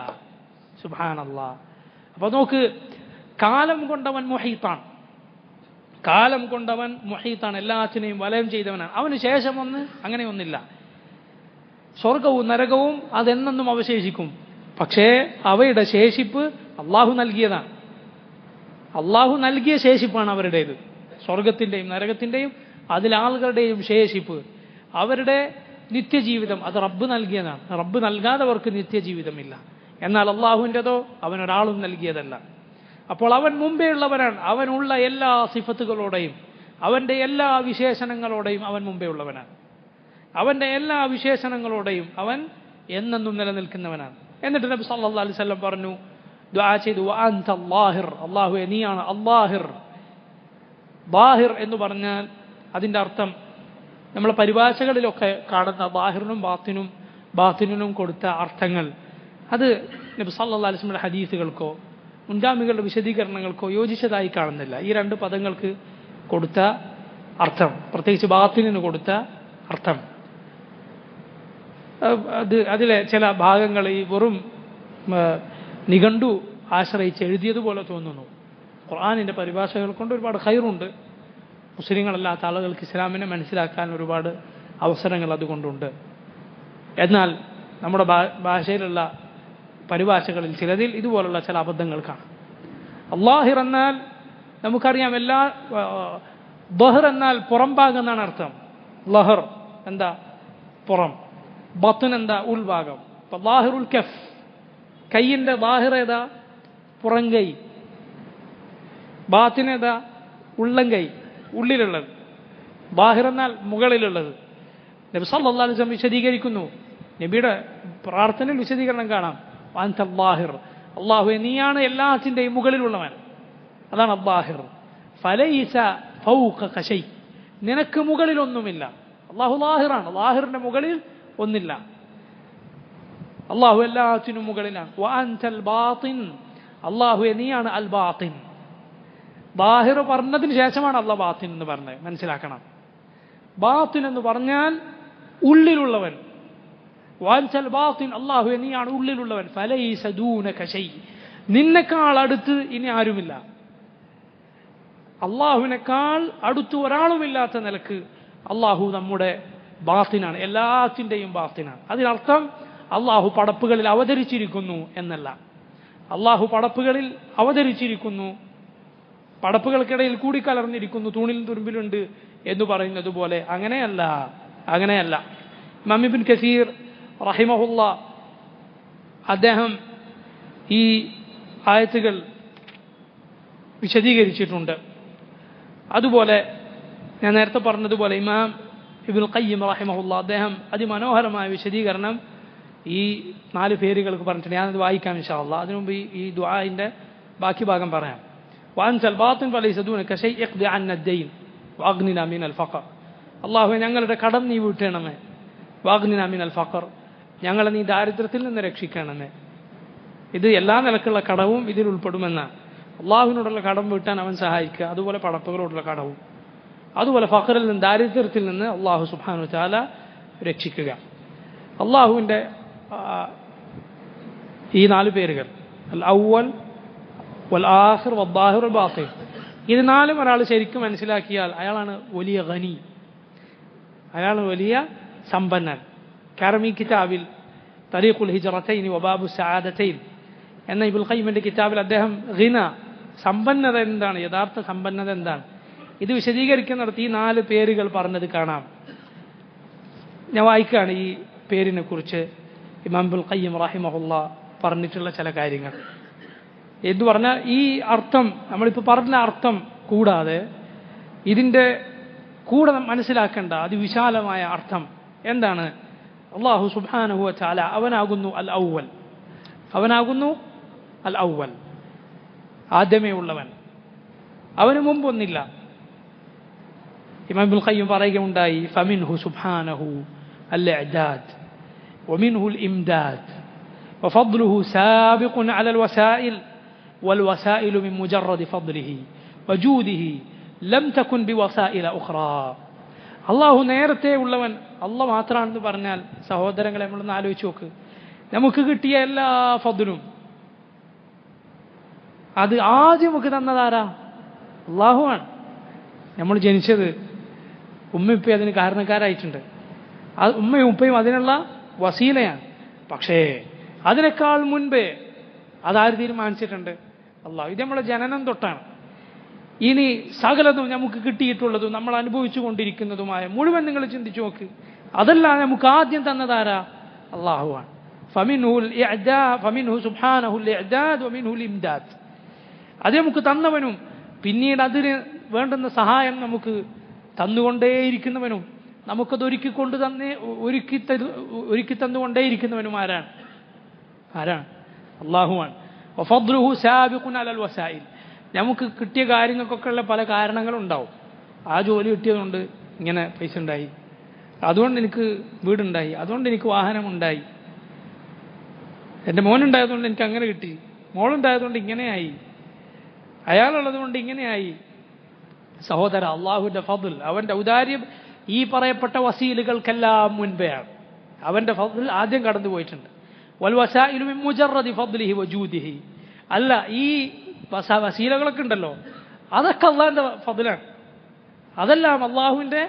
S1: സുബ്ഹാനല്ലാഹ്. അപ്പോൾ നോക്ക്, കാലം കൊണ്ടവൻ മുഹീത്താണ്, കാലം കൊണ്ടവൻ മുഹീത്താണ്, എല്ലാത്തിനെയും വലയം ചെയ്തവനാണ്. അവന് ശേഷം ഒന്ന് അങ്ങനെ ഒന്നില്ല. സ്വർഗവും നരകവും അതെന്നും അവശേഷിക്കും. പക്ഷേ അവയുടെ ശേഷിപ്പ് അള്ളാഹു നൽകിയതാണ്. അള്ളാഹു നൽകിയ ശേഷിപ്പാണ് അവരുടേത്. സ്വർഗത്തിൻ്റെയും നരകത്തിൻ്റെയും അതിലാളുകളുടെയും ശേഷിപ്പ്, അവരുടെ നിത്യജീവിതം അത് റബ്ബ് നൽകിയതാണ്. റബ്ബ് നൽകാത്തവർക്ക് നിത്യജീവിതമില്ല. എന്നാൽ അള്ളാഹുവിൻ്റെതോ അവനൊരാളും നൽകിയതല്ല. അപ്പോൾ അവൻ മുമ്പേ ഉള്ളവനാണ്. അവനുള്ള എല്ലാ സിഫത്തുകളോടെയും അവൻ്റെ എല്ലാ വിശേഷണങ്ങളോടെയും അവൻ മുമ്പേ ഉള്ളവനാണ്. അവൻ്റെ എല്ലാ വിശേഷണങ്ങളോടെയും അവൻ എന്നെന്നും നിലനിൽക്കുന്നവനാണ്. എന്നിട്ട് നബി സല്ലല്ലാഹു അലൈഹി വസല്ലം പറഞ്ഞു, ദുആ ചെയ്തു, വഅൻത അല്ലാഹിർ, അല്ലാഹുവേ നീയാണ് അല്ലാഹിർ. ബാഹിർ എന്ന് പറഞ്ഞാൽ അതിൻ്റെ അർത്ഥം നമ്മളെ പരിഭാഷകളിലൊക്കെ കാണുന്ന ബാഹിറിനും ബാത്തിനും കൊടുത്ത അർത്ഥങ്ങൾ അത് നബി സല്ലല്ലാഹു അലൈഹി വസല്ലം ഹദീസുകൾക്കോ മുൻഗാമികളുടെ വിശദീകരണങ്ങൾക്കോ യോജിച്ചതായി കാണുന്നില്ല. ഈ രണ്ട് പദങ്ങൾക്ക് കൊടുത്ത അർത്ഥം, പ്രത്യേകിച്ച് ബാത്തിനിന് കൊടുത്ത അർത്ഥം, അതിലെ ചില ഭാഗങ്ങൾ ഈ വെറും നിഘണ്ടു ആശ്രയിച്ച് എഴുതിയതുപോലെ തോന്നുന്നു. ഖുർആനിൻ്റെ പരിഭാഷകൾ കൊണ്ട് ഒരുപാട് ഖൈറുണ്ട്. മുസ്ലിങ്ങളല്ലാത്ത ആളുകൾക്ക് ഇസ്ലാമിനെ മനസ്സിലാക്കാൻ ഒരുപാട് അവസരങ്ങൾ അതുകൊണ്ടുണ്ട്. എന്നാൽ നമ്മുടെ ഭാഷയിലുള്ള പരിഭാഷകളിൽ ചിലതിൽ ഇതുപോലുള്ള ചില അബദ്ധങ്ങൾ കാണാം. അല്ലാഹിർ എന്നാൽ നമുക്കറിയാം, എല്ലാ ബഹർ എന്നാൽ പുറം ഭാഗം എന്നാണ് അർത്ഥം. ലഹർ എന്താ പുറം, ബത്തുൻ എന്താ ഉൾഭാഗം. അപ്പം ലാഹിറുൽ കഫ്, കയ്യിൻ്റെ ലാഹിർ ഏതാ പുറം കൈ, ബാത്തിൻ ഏതാ ഉള്ളം കൈ, ഉള്ളിലുള്ളത്. ബാഹിർ എന്നാൽ മുകളിലുള്ളത്. നബി സല്ലല്ലാഹു അലൈഹി വസല്ലം വിശദീകരിക്കുന്നു, നബിയുടെ പ്രാർത്ഥനയിൽ വിശദീകരണം കാണാം, അൻത അല്ലാഹിർ, അല്ലാഹുവേ നീയാണ് എല്ലാത്തിൻ്റെയും മുകളിലുള്ളവൻ. അതാണ് അല്ലാഹിർ. ഫലൈസ ഫൗഖക ശൈ, നിനക്ക് മുകളിലൊന്നുമില്ല. അല്ലാഹു ലാഹിറാണ്, ലാഹിറിന്റെ മുകളിൽ ഒന്നില്ല. അല്ലാഹു എല്ലാത്തിനും മുകളിലാണ്. വഅൻതൽ ബാത്തിൻ, അല്ലാഹുവേ നീയാണ് അൽ ബാത്തിൻ. ബാഹിർ പറഞ്ഞതിന് ശേഷമാണ് അല്ലാഹു ബാത്തിൻ എന്ന് പറഞ്ഞത്, മനസ്സിലാക്കണം. ബാത്തിൻ എന്ന് പറഞ്ഞാൽ ഉള്ളിലുള്ളവൻ. വഅൻതൽ ബാത്തിൻ, അല്ലാഹുവേ നീയാണ് ഉള്ളിലുള്ളവൻ. ഫലൈസ ദൂനക ശൈ, നിന്നെക്കാൾ അടുത്ത് ഇനി ആരുമില്ല. അള്ളാഹുവിനേക്കാൾ അടുത്ത് ഒരാളുമില്ലാത്ത നിലക്ക് അള്ളാഹു നമ്മുടെ ബാത്തിനാണ്, എല്ലാത്തിൻ്റെയും ബാത്തിനാണ്. അതിനർത്ഥം അള്ളാഹു പടപ്പുകളിൽ അവതരിച്ചിരിക്കുന്നു എന്നല്ല. അള്ളാഹു പടപ്പുകളിൽ അവതരിച്ചിരിക്കുന്നു, പടപ്പുകൾക്കിടയിൽ കൂടിക്കലർന്നിരിക്കുന്നു, തൂണിൽ തുരുമ്പിലുണ്ട് എന്ന് പറയുന്നത് പോലെ അങ്ങനെയല്ല. ഇമാം ഇബ്നു കസീർ റഹിമഹുല്ല അദ്ദേഹം ഈ ആയത്തുകൾ വിശദീകരിച്ചിട്ടുണ്ട്. അതുപോലെ ഞാൻ നേരത്തെ പറഞ്ഞതുപോലെ ഇമാം ഇബ്നുൽ ഖയ്യിം റഹിമഹുല്ല അദ്ദേഹം അതിമനോഹരമായ വിശദീകരണം ഈ 4 പേരുകൾക്ക് പറഞ്ഞിട്ടുണ്ട്. ഞാനത് വായിക്കാം ഇൻഷാ അല്ലാഹ്. അതിനു മുമ്പ് ഈ ദുആഇൻ്റെ ബാക്കി ഭാഗം പറയാം. വഅൻതൽ ബാത്തിൻ ഫലൈസ ദൂനക ശൈ ഇഖ്ദി അന്ന അദ്ദൈൻ വഅഗ്നിനാ മിനൽ ഫഖർ, അല്ലാഹുവേ ഞങ്ങളുടെ കടം നീ വീട്ടണമേ. വഅഗ്നിനാ മിനൽ ഫഖർ, ഞങ്ങളെ നീ ദാരിദ്ര്യത്തിൽ നിന്ന് രക്ഷിക്കണമേ. ഇത് എല്ലാ നിലക്കുള്ള കടവും ഇതിൽ ഉൾപ്പെടുമെന്നാണ്. അള്ളാഹുവിനോടുള്ള കടം വീട്ടാൻ അവൻ സഹായിക്കുക, അതുപോലെ പടപ്പുകളോടുള്ള കടവും, അതുപോലെ ഫഖറിൽ നിന്ന് ദാരിദ്ര്യത്തിൽ നിന്ന് അള്ളാഹു സുബ്ഹാനഹു വ തആല രക്ഷിക്കുക. അള്ളാഹുവിൻ്റെ ഈ 4 പേരുകൾ അൽ അവ്വൽ വൽ ആഖിർ വൽ ളാഹിർ വൽ ബാത്തിൻ, ഇത് 4 ഒരാൾ ശരിക്കും മനസ്സിലാക്കിയാൽ അയാളാണ് വലിയ ഗനി, അയാളാണ് വലിയ സമ്പന്നൻ. കാരണം ഈ കിതാബിൽ തരീഖുൽ ഹിജ്റതൈൻ വബാബു സആദതൈൻ എന്ന ഇബ്നുൽ ഖയ്യിമിന്റെ കിതാബിൽ അദ്ദേഹം ഗിന, സമ്പന്നത എന്താണ്, യഥാർത്ഥ സമ്പന്നത എന്താണ്, ഇത് വിശദീകരിക്കുന്നിടത്ത് ഈ 4 പേരുകൾ പറഞ്ഞത് കാണാം. ഞാൻ വായിക്കുകയാണ് ഈ പേരിനെ കുറിച്ച് ഇമാം ഇബ്നുൽ ഖയ്യിം റഹിമഹുല്ലാ പറഞ്ഞിട്ടുള്ള ചില കാര്യങ്ങൾ. എന്ന് പറഞ്ഞാൽ ഈ അർത്ഥം, നമ്മളിപ്പോൾ പറഞ്ഞ അർത്ഥം കൂടാതെ ഇതിൻ്റെ കൂടെ മനസ്സിലാക്കേണ്ട അതിവിശാലമായ അർത്ഥം എന്താണ്? അല്ലാഹു സുബ്ഹാനഹു വ തആല അവനാകുന്നു അൽ അവ്വൽ, അവനാകുന്നു അൽ അവ്വൽ, ആദ്യമേ ഉള്ളവൻ. അവന് മുമ്പൊന്നില്ല. ഇമാം ഇബ്നുൽ ഖയ്യിം പറയുകയുണ്ടായി, ഫമിൻഹു സുബ്ഹാനഹു അൽ-ഇഅദാദ് വമിൻഹു അൽ-ഇംദാദ് വഫദ്ലുഹു സാബിഖുൻ അലൽ വസാഇൽ വൽവസാഇലു മിൻ മുജറദി ഫദ്ലിഹി വജൂദിഹി ലം തകുൻ ബിവസാഇല ഉഖ്റാ. അള്ളാഹു നേരത്തെ ഉള്ളവൻ അള്ളാഹ് മാത്രമാണെന്ന് പറഞ്ഞാൽ സഹോദരങ്ങളെ നമ്മളൊന്ന് ആലോചിച്ച് നോക്ക്. നമുക്ക് കിട്ടിയ എല്ലാ ഫദ്ലും അത് ആദ്യം നമുക്ക് തന്നതാരാ? അള്ളാഹുവാണ്. നമ്മൾ ജനിച്ചത് ഉമ്മയും അതിന് കാരണക്കാരായിട്ടുണ്ട്. ഉമ്മയും ഉപ്പയും അതിനുള്ള വസീലയാണ്. പക്ഷേ അതിനേക്കാൾ മുൻപേ അതാര് തീരുമാനിച്ചിട്ടുണ്ട്? അള്ളാഹു. ഇത് നമ്മളെ ജനനം തൊട്ടാണ്. ഇനി സകലതും നമുക്ക് കിട്ടിയിട്ടുള്ളതും നമ്മൾ അനുഭവിച്ചു കൊണ്ടിരിക്കുന്നതുമായ മുഴുവൻ നിങ്ങൾ ചിന്തിച്ചു നോക്ക്. അതെല്ലാം നമുക്ക് ആദ്യം തന്നതാരാ? അള്ളാഹുവാണ്. ഫമിൻഹു സുബ്ഹാനഹു അൽ-ഇഅദാദ് വമിൻഹു അൽ-ഇംദാദ്. അത് നമുക്ക് തന്നവനും പിന്നീട് അതിന് വേണ്ടുന്ന സഹായം നമുക്ക് തന്നുകൊണ്ടേയിരിക്കുന്നവനും നമുക്കത് ഒരുക്കി തന്നുകൊണ്ടേയിരിക്കുന്നവനും ആരാണ്? അള്ളാഹുവാണ്. വഫദ്ലുഹു സാബിഖുൻ അലൽ വസാഇൽ. നമുക്ക് കിട്ടിയ കാര്യങ്ങൾക്കൊക്കെ ഉള്ള പല കാരണങ്ങളുണ്ടാവും. ആ ജോലി കിട്ടിയതുകൊണ്ട് ഇങ്ങനെ പൈസ ഉണ്ടായി, അതുകൊണ്ട് എനിക്ക് വീടുണ്ടായി, അതുകൊണ്ട് എനിക്ക് വാഹനമുണ്ടായി, എൻ്റെ മോനുണ്ടായതുകൊണ്ട് എനിക്ക് അങ്ങനെ കിട്ടി, മോളുണ്ടായതുകൊണ്ട് ഇങ്ങനെയായി, അയാളുള്ളത് കൊണ്ട് ഇങ്ങനെയായി. സഹോദര, അള്ളാഹുവിൻ്റെ ഫദ്ൽ, അവൻ്റെ ഔദാര്യം ഈ പറയപ്പെട്ട വസീലുകൾക്കെല്ലാം മുൻപെയാണ്. അവൻ്റെ ഫദ്ൽ ആദ്യം കടന്നു പോയിട്ടുണ്ട്. വൽ വസാഇലു മിൻ മുജറദി ഫദ്ലിഹി വജൂദിഹി. അല്ല, ഈ വസീലകളൊക്കെ ഉണ്ടല്ലോ, അതൊക്കെ അള്ളാഹിൻ്റെ ഫദ്ലാണ്. അതെല്ലാം അള്ളാഹുവിൻ്റെ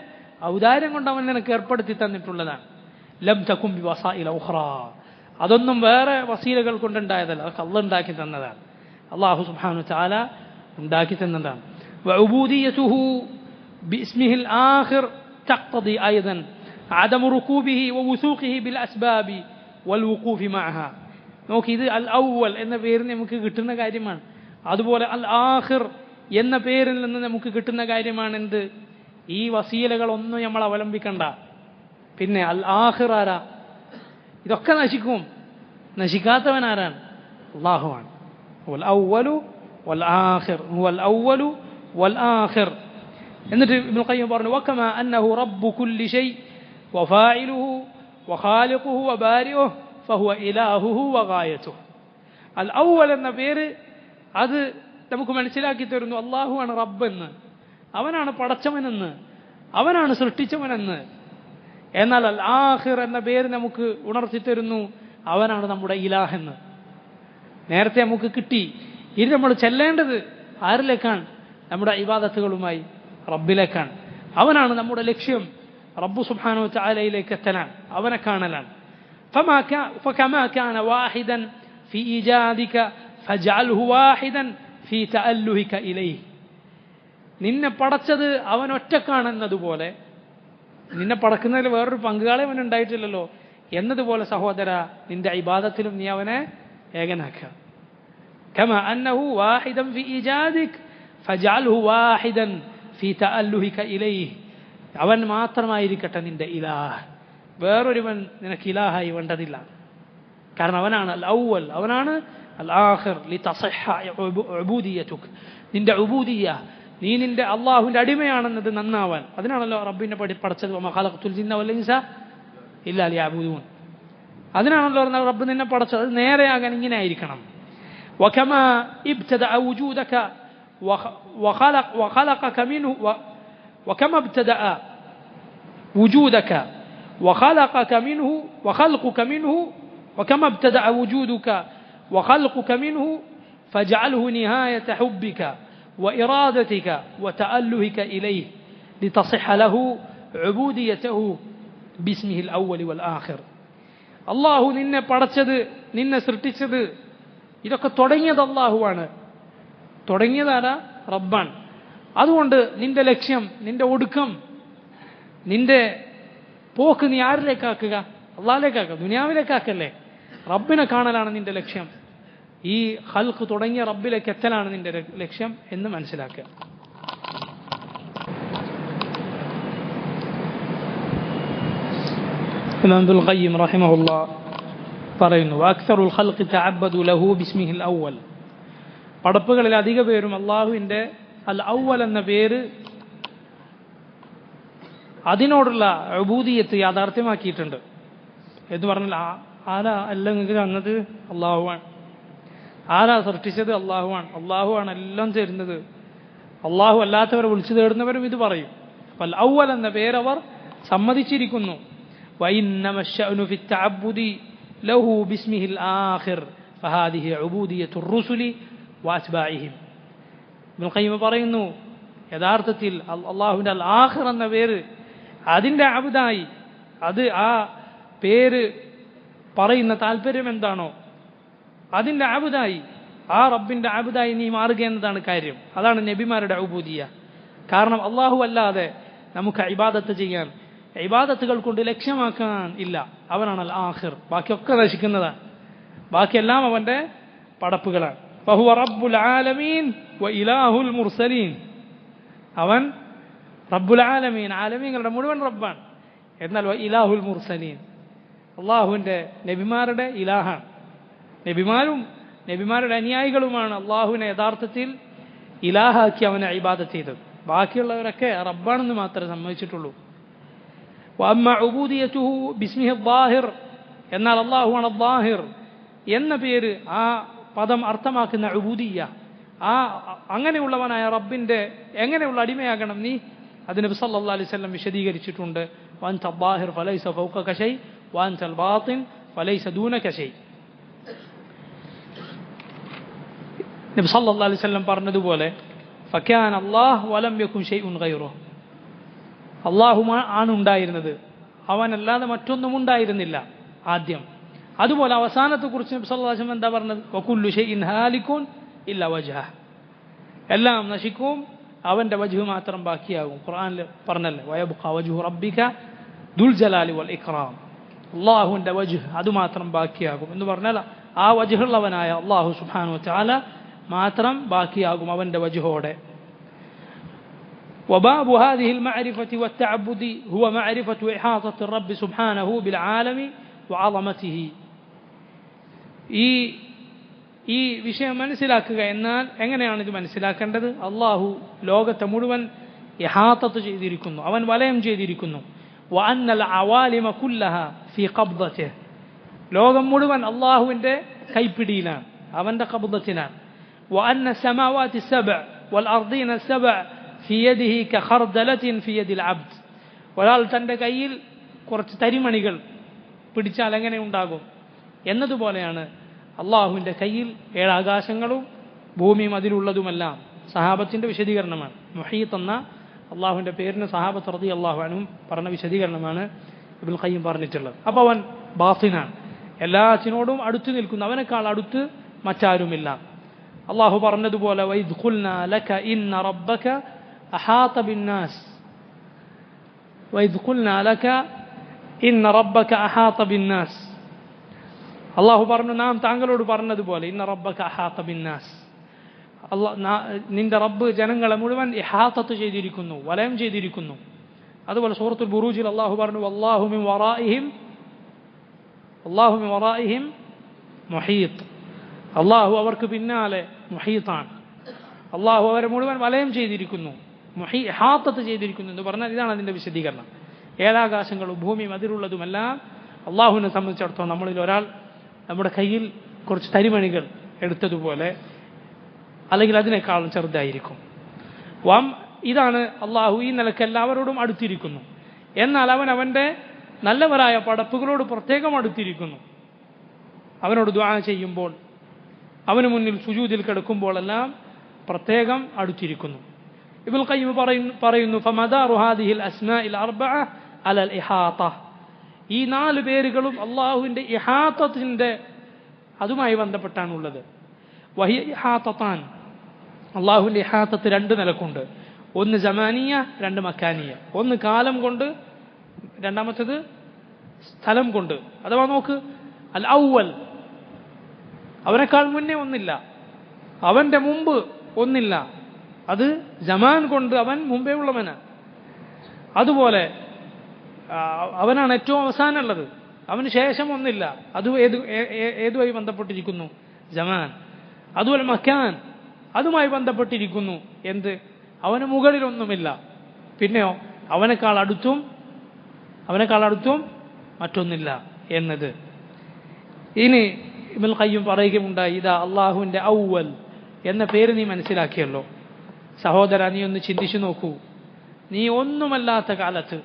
S1: ഔദാര്യം കൊണ്ട് അവൻ നിനക്ക് ഏർപ്പെടുത്തി തന്നിട്ടുള്ളതാണ്. ലം തകും ബി വസാഇല ഉഖ്റാ. അതൊന്നും വേറെ വസീലകൾ കൊണ്ടുണ്ടായതല്ല, അതൊക്കെ അള്ളാഹ് ഉണ്ടാക്കി തന്നതാണ്. അള്ളാഹു സുബ്ഹാനഹു വ തആല ഉണ്ടാക്കി തന്നതാണ്. വഉബൂദിയതുഹു ബിസ്മിഹിൽ ആഖിർ തഖ്തദി അയ്ദൻ അദം റുകൂബിഹി വവുസൂഖിഹി ബിൽ അസ്ബാബി വൽ വുഖൂഫി മഅഹാ. നോക്കി, ഇത് അൽ അവ്വൽ എന്ന പേരിന് നമുക്ക് കിട്ടുന്ന കാര്യമാണ്. അതുപോലെ അൽ ആഖിർ എന്ന പേരിൽ നിന്ന് നമുക്ക് കിട്ടുന്ന കാര്യമാണ് എന്ത്? ഈ വസീലകളൊന്നും നമ്മൾ അവലംബിക്കണ്ട. പിന്നെ അൽ ആഖിർ ആരാ? ഇതൊക്കെ നശിക്കും. നശിക്കാത്തവൻ ആരാണ്? അല്ലാഹുവാണ്. വൽ അവ്വലു വൽ ആഖിർ, ഹുവൽ അവ്വലു വൽ ആഖിർ. എന്നിട്ട് ഇബ്നുൽ ഖയ്യിം പറഞ്ഞു, വകമാ അന്നഹു റബ്ബു കുല്ലി ഷൈ വഫാഇലുഹു വഖാലിഖുഹു വബാരിഉഹു ഫഹുവ ഇലാഹുഹു വഗായതുഹു. അൽ അവ്വൽ എന്ന പേര് അത് നമുക്ക് മനസ്സിലാക്കി തരുന്നു അള്ളാഹുവാണ് റബ്ബെന്ന്, അവനാണ് പടച്ചവനെന്ന്, അവനാണ് സൃഷ്ടിച്ചവനെന്ന്. എന്നാൽ അൽ ആഖിർ എന്ന പേര് നമുക്ക് ഉണർത്തി തരുന്നു അവനാണ് നമ്മുടെ ഇലാഹെന്ന്. നേരത്തെ നമുക്ക് കിട്ടി. ഇനി നമ്മൾ ചെല്ലേണ്ടത് ആരിലേക്കാണ്? നമ്മുടെ ഇബാദത്തുകളുമായി റബ്ബിലേക്കാണ്. അവനാണ് നമ്മുടെ ലക്ഷ്യം. റബ്ബു സുബ്ഹാനഹു വ തആലയിലേക്ക് എത്തലാണ്, അവനെ കാണലാണ്. فكما كان واحدا في إيجادك فاجعله واحدا في تألهك إليه. നിന്നെ പടച്ചത് അവൻ ഒറ്റക്കാണെന്നതുപോലെ, നിന്നെ പടക്കുന്നതിൽ വേറൊരു പങ്കാളി അവൻ ഉണ്ടായിട്ടില്ലല്ലോ എന്നതുപോലെ സഹോദര, നിന്റെ ഇബാദത്തിലും നീ അവനെ ഏകനാക്കുക. كما أنه واحدا في إيجادك فاجعله واحدا في تألهك إليه. അവൻ മാത്രമായിരിക്കട്ടെ നിന്റെ ഇലാഹ്, വേറൊരുവൻ നിനക്ക് ഇലാഹായി വേണ്ടതില്ല. കാരണം അവനാണ് അൽ അവ്വൽ, അവനാണ് അൽ ആഖിർ. ലിതസിഹ ഉബൂദിയതുക, നിന്റെ ഉബൂദിയ, നീ നിന്റെ അള്ളാഹുവിൻ്റെ അടിമയാണെന്നത് നന്നാവാൻ. അതിനാണല്ലോ റബ്ബിനെ പഠിച്ചത്, വമാ ഖലഖതുൽ ജിന്ന വൽ ഇൻസ ഇല്ലാ ലിയഅ്ബുദൂൻ. അതിനാണല്ലോ റബ്ബ് നിന്നെ പഠിച്ചത്. അത് നേരെയാകാൻ ഇങ്ങനെ ആയിരിക്കണം. വകമാ ഇബ്തദഅ വജൂദക വഖലഖക മിൻഹു وكما ابتدأ وجودك وخلقك منه وخلقك منه وكما ابتدأ وجودك وخلقك منه فاجعله نهاية حبك وإرادتك وتألهك إليه لتصح له عبوديته باسمه الأول والآخر. الله നിന്നെ പടച്ചത്, നിന്നെ സൃഷ്ടിച്ചത്, ഇതൊക്കെ തുടങ്ങിയത് അല്ലാഹുവാണ്. തുടങ്ങിയതാരാ? റബ്ബാണ്. അതുകൊണ്ട് നിന്റെ ലക്ഷ്യം, നിന്റെ ഒടുക്കം, നിന്റെ പോക്ക് നീ ആരിലേക്കാക്കുക? അള്ളാഹിലേക്കാക്കുക, ദുനിയാവിലേക്കാക്കല്ലേ. റബ്ബിനെ കാണലാണ് നിന്റെ ലക്ഷ്യം. ഈ ഖൽഖ് തുടങ്ങിയ റബ്ബിലേക്ക് എത്തലാണ് നിന്റെ ലക്ഷ്യം എന്ന് മനസ്സിലാക്കുക. ഇമാം ഇബ്നുൽ ഖയ്യിം റഹിമഹുല്ലാഹ് പറയുന്നു, വഅക്സറുൽ ഖൽഖി തഅബ്ബദു ലഹു ബിസ്മിഹിൽ അവ്വൽ. പടപ്പുകളിൽ അധിക പേരും അള്ളാഹുവിൻ്റെ അൽ ഔവൽ എന്ന പേര് അതിനോടുള്ള ഉബൂദിയത്ത് യാഥാർത്ഥ്യമാക്കിയിട്ടുണ്ട് എന്ന് പറഞ്ഞാൽ ആരാ അല്ലെങ്കിൽ അന്നത് അള്ളാഹുവാണ്, ആരാ സൃഷ്ടിച്ചത് അള്ളാഹുവാണ്, അള്ളാഹുവാണ് എല്ലാം തരുന്നത്, അള്ളാഹു അല്ലാത്തവരെ വിളിച്ചു തേടുന്നവരും ഇത് പറയും. അപ്പോൾ അൽ ഔവൽ എന്ന പേരവർ സമ്മതിച്ചിരിക്കുന്നു. وإنما الشأن في التعبد له باسمه الآخر فهذه عبودية الرسل وأتباعهم. ഇബ്നുൽ ഖയ്യിം പറയുന്നു, യഥാർത്ഥത്തിൽ അള്ളാഹുവിൻ്റെ അൽ ആഖിർ എന്ന പേര് അതിൻ്റെ അബ്ദായി, അത് ആ പേര് പറയുന്ന താല്പര്യം എന്താണോ അതിൻ്റെ അബ്ദായി, ആ റബ്ബിൻ്റെ അബ്ദായി നീ മാറുക എന്നതാണ് കാര്യം. അതാണ് നബിമാരുടെ ഉബൂദിയ. കാരണം അള്ളാഹു അല്ലാതെ നമുക്ക് ഇബാദത്ത് ചെയ്യാൻ, ഇബാദത്തുകൾ കൊണ്ട് ലക്ഷ്യമാക്കാൻ ഇല്ല. അവനാണ് അൽ ആഖിർ, ബാക്കിയൊക്കെ നശിക്കുന്നതാണ്, ബാക്കിയെല്ലാം അവൻ്റെ പടപ്പുകളാണ്. ഫഹുവ റബ്ബുൽ ആലമീൻ വ ഇലാഹുൽ മുർസലീൻ. അവൻ റബ്ബുൽ ആലമീൻ, ആലമീങ്ങളുടെ മുഴുവൻ റബ്ബാണ്. എന്നാൽ വ ഇലാഹുൽ മുർസലീൻ, അള്ളാഹുവിൻ്റെ നബിമാരുടെ ഇലാഹാണ്. നബിമാരും നബിമാരുടെ അനുയായികളുമാണ് അള്ളാഹുവിനെ യഥാർത്ഥത്തിൽ ഇലാഹാക്കി അവനെ ഇബാദത്ത് ചെയ്തത്. ബാക്കിയുള്ളവരൊക്കെ റബ്ബാണെന്ന് മാത്രമേ സമ്മതിച്ചിട്ടുള്ളൂ. വഅമ്മ ഉബൂദിയതുഹു ബിസ്മിഹി അദ്ദാഹിർ, എന്നാൽ അള്ളാഹുവാണ് അദ്ദാഹിർ എന്ന പേര്, ആ പദം അർത്ഥമാക്കുന്ന ഉബൂദിയ, ആ അങ്ങനെയുള്ളവനായ റബ്ബിൻ്റെ എങ്ങനെയുള്ള അടിമയാകണം നീ, അത് നബി സല്ലല്ലാഹു അലൈഹി വസല്ലം വിശദീകരിച്ചിട്ടുണ്ട്. വഅൻത അദ്ദാഹിർ ഫലൈസ ഫൗകക ശൈ വഅൻതൽ ബാത്തിൻ ഫലൈസ ദൂനക ശൈ. നബി സല്ലല്ലാഹു അലൈഹി വസല്ലം പറഞ്ഞതുപോലെ ഫകാന അല്ലാഹ് വലം യകുൻ ശൈഉൻ ഗൈറുഹു, അള്ളാഹു ആണ് ഉണ്ടായിരുന്നത്, അവനല്ലാതെ മറ്റൊന്നും ഉണ്ടായിരുന്നില്ല ആദ്യം. അതുപോലെ അവസാനത്തെക്കുറിച്ച് നബി സല്ലല്ലാഹു അലൈഹി വസല്ലം എന്താ പറഞ്ഞത്? വകുല്ലു ശൈഇൻ ഹാലികുൻ ഇല്ലാ വജ്ഹഹ്, എല്ലാം നശിക്കും അവൻ്റെ വജ്ഹ് മാത്രം ബാക്കിയാകും. ഖുർആനിൽ പറഞ്ഞല്ലേ, വയബ്ഖാ വജ്ഹു റബ്ബിക ദുൽ ജലാലി വൽ ഇക്റാം, അള്ളാഹുവിൻ്റെ വജ്ഹ് അത് മാത്രം ബാക്കിയാകും എന്ന് പറഞ്ഞാൽ ആ വജ്ഹുള്ളവനായ അള്ളാഹു സുബ്ഹാനഹു വ തആല മാത്രം ബാക്കിയാകും അവൻ്റെ വജ്ഹോടെ. وباب هذه المعرفة والتعبد هو معرفة إحاطة الرب سبحانه بالعالم وعظمته. ഈ വിഷയം മനസ്സിലാക്കുക എന്നാൽ എങ്ങനെയാണ് ഇത് മനസ്സിലാക്കേണ്ടത്? അള്ളാഹു ലോകത്തെ മുഴുവൻ ഇഹാത്തത്ത് ചെയ്തിരിക്കുന്നു, അവൻ വലയം ചെയ്തിരിക്കുന്നു. وأن العوالم كلها في قبضته, ലോകം മുഴുവൻ അള്ളാഹുവിൻ്റെ കൈപ്പിടിയിലാണ്, അവൻ്റെ ഖബ്ദത്തിലാണ്. وأن السماوات السبع والأرضين السبع في يده كخردلة في يد العبد. ഒരാൾ തൻ്റെ കയ്യിൽ കുറച്ച് തരിമണികൾ പിടിച്ചാൽ എങ്ങനെ ഉണ്ടാകും എന്നതുപോലെയാണ് അള്ളാഹുവിൻ്റെ കയ്യിൽ ഏഴാകാശങ്ങളും ഭൂമിയും അതിലുള്ളതുമെല്ലാം. സഹാബത്തിൻ്റെ വിശദീകരണമാണ്. മുഹീത്ത് എന്ന അള്ളാഹുവിൻ്റെ പേരിന് സഹാബത്ത് റളിയല്ലാഹു അൻഹും പറഞ്ഞ വിശദീകരണമാണ് ഇബ്നുൽ ഖയ്യിം പറഞ്ഞിട്ടുള്ളത്. അപ്പോൾ അവൻ ബാത്തിനാണ്, എല്ലാത്തിനോടും അടുത്ത് നിൽക്കുന്നു, അവനേക്കാൾ അടുത്ത് മറ്റാരുമില്ല. അള്ളാഹു പറഞ്ഞതുപോലെ വഇദ് ഖുൽനാ ലക ഇന്ന റബ്ബക അഹാത ബിന്നാസ്, വഇദ് ഖുൽനാ ലക ഇന്ന റബ്ബക അഹാത ബിന്നാസ്. അള്ളാഹു പറഞ്ഞു, നാം താങ്കളോട് പറഞ്ഞതുപോലെ ഇന്ന റബ്ബക അഹാത ബിന്നാസ്, നിന്റെ റബ്ബ് ജനങ്ങളെ മുഴുവൻ ഇഹാത്തത്ത് ചെയ്തിരിക്കുന്നു, വലയം ചെയ്തിരിക്കുന്നു. അതുപോലെ സൂറത്തുൽ ബുറൂജിൽ അള്ളാഹു പറഞ്ഞു വല്ലാഹു മിൻ വറാഇഹിം മുഹീത്ത്, അള്ളാഹു അവർക്ക് പിന്നാലെ മുഹീത്താണ്, അള്ളാഹു അവരെ മുഴുവൻ വലയം ചെയ്തിരിക്കുന്നു, ഇഹാത്തത്ത് ചെയ്തിരിക്കുന്നു എന്ന് പറഞ്ഞാൽ ഇതാണ് അതിൻ്റെ വിശദീകരണം. ഏഴാകാശങ്ങളും ഭൂമിയും അതിലുള്ളതുമെല്ലാം അള്ളാഹുവിനെ സംബന്ധിച്ചിടത്തോളം നമ്മളിൽ ഒരാൾ നമ്മുടെ കയ്യിൽ കുറച്ച് തരിമണികൾ എടുത്തതുപോലെ അല്ലെങ്കിൽ അതിനേക്കാളും ചെറുതായിരിക്കും. ഇതാണ് അള്ളാഹു ഈ നിലക്ക് എല്ലാവരോടും അടുത്തിരിക്കുന്നു. എന്നാൽ അവൻ അവൻ്റെ നല്ലവരായ പടപ്പുകളോട് പ്രത്യേകം അടുത്തിരിക്കുന്നു. അവനോട് ദുആ ചെയ്യുമ്പോൾ, അവന് മുന്നിൽ സുജൂദിൽ കിടക്കുമ്പോഴെല്ലാം പ്രത്യേകം അടുത്തിരിക്കുന്നു. ഇബ്നുൽ ഖയ്യിം പറയുന്നു ഫമദാറു ഹാദിഹിൽ അസ്മാഇൽ അർബഅ അലൽ ഇഹാത്ത, ഈ 4 പേരുകളും അള്ളാഹുവിൻ്റെ ഇഹാത്തത്തിൻ്റെ അതുമായി ബന്ധപ്പെട്ടാണുള്ളത്. വഹിയ ഇഹാത്തത്താൻ, അള്ളാഹുവിൻ്റെ ഇഹാത്തത്ത് 2 നിലക്കുണ്ട്. ഒന്ന് ജമാനിയ, 2 മക്കാനിയ. ഒന്ന് കാലം കൊണ്ട്, രണ്ടാമത്തേത് സ്ഥലം കൊണ്ട്. അഥവാ നോക്ക്, അൽ ഔവൽ അവനേക്കാൾ മുന്നേ ഒന്നില്ല, അവൻ്റെ മുമ്പ് ഒന്നില്ല, അത് ജമാൻ കൊണ്ട് അവൻ മുമ്പേ ഉള്ളവനാണ്. അതുപോലെ അവനാണ് ഏറ്റവും അവസാനമുള്ളത്, അവന് ശേഷം ഒന്നില്ല, അത് ഏതുമായി ബന്ധപ്പെട്ടിരിക്കുന്നു? ജമാൻ. അതുപോലെ മക്കാൻ, അതുമായി ബന്ധപ്പെട്ടിരിക്കുന്നു. എന്ത്? അവന് മുകളിലൊന്നുമില്ല. പിന്നെയോ അവനേക്കാൾ അടുത്തും മറ്റൊന്നില്ല എന്നത്. ഇനി ഇബ്നുൽ ഖയ്യിം പറയുകയുണ്ടായി, ഇതാ അള്ളാഹുവിൻ്റെ ഔവൽ എന്ന പേര് നീ മനസ്സിലാക്കിയല്ലോ. സഹോദര, നീ ഒന്ന് ചിന്തിച്ചു നോക്കൂ. നീ ഒന്നുമല്ലാത്ത കാലത്ത്,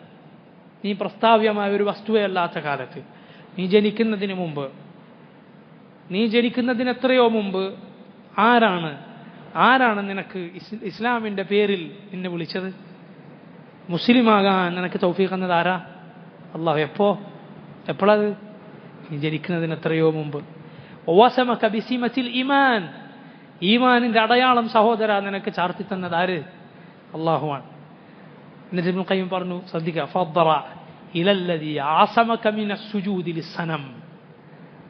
S1: നീ പ്രസ്താവ്യമായ ഒരു വസ്തുവേ അല്ലാത്ത കാലത്ത്, നീ ജനിക്കുന്നതിന് എത്രയോ മുമ്പ് ആരാണ് നിനക്ക് ഇസ്ലാമിൻ്റെ പേരിൽ നിന്നെ വിളിച്ചത്? മുസ്ലിമാകാൻ നിനക്ക് തൗഫീഖ് എന്നത് ആരാ? അള്ളാഹു. എപ്പോഴത്? നീ ജനിക്കുന്നതിന് എത്രയോ മുമ്പ്. വസമക ബിസിമത്തിൽ ഈമാൻ, ഈമാനിൻ്റെ അടയാളം സഹോദര നിനക്ക് ചാർത്തി തന്നത് ആര്? അള്ളാഹുവാണ്. എന്നിട്ട് ഇബ്നുൽ ഖയ്യിം പറഞ്ഞു, ശ്രദ്ധിക്കുക, ഫദ്റ ഇലല്ലദീ ആസമക മിനസ്സുജൂദി ലിസ്സനം.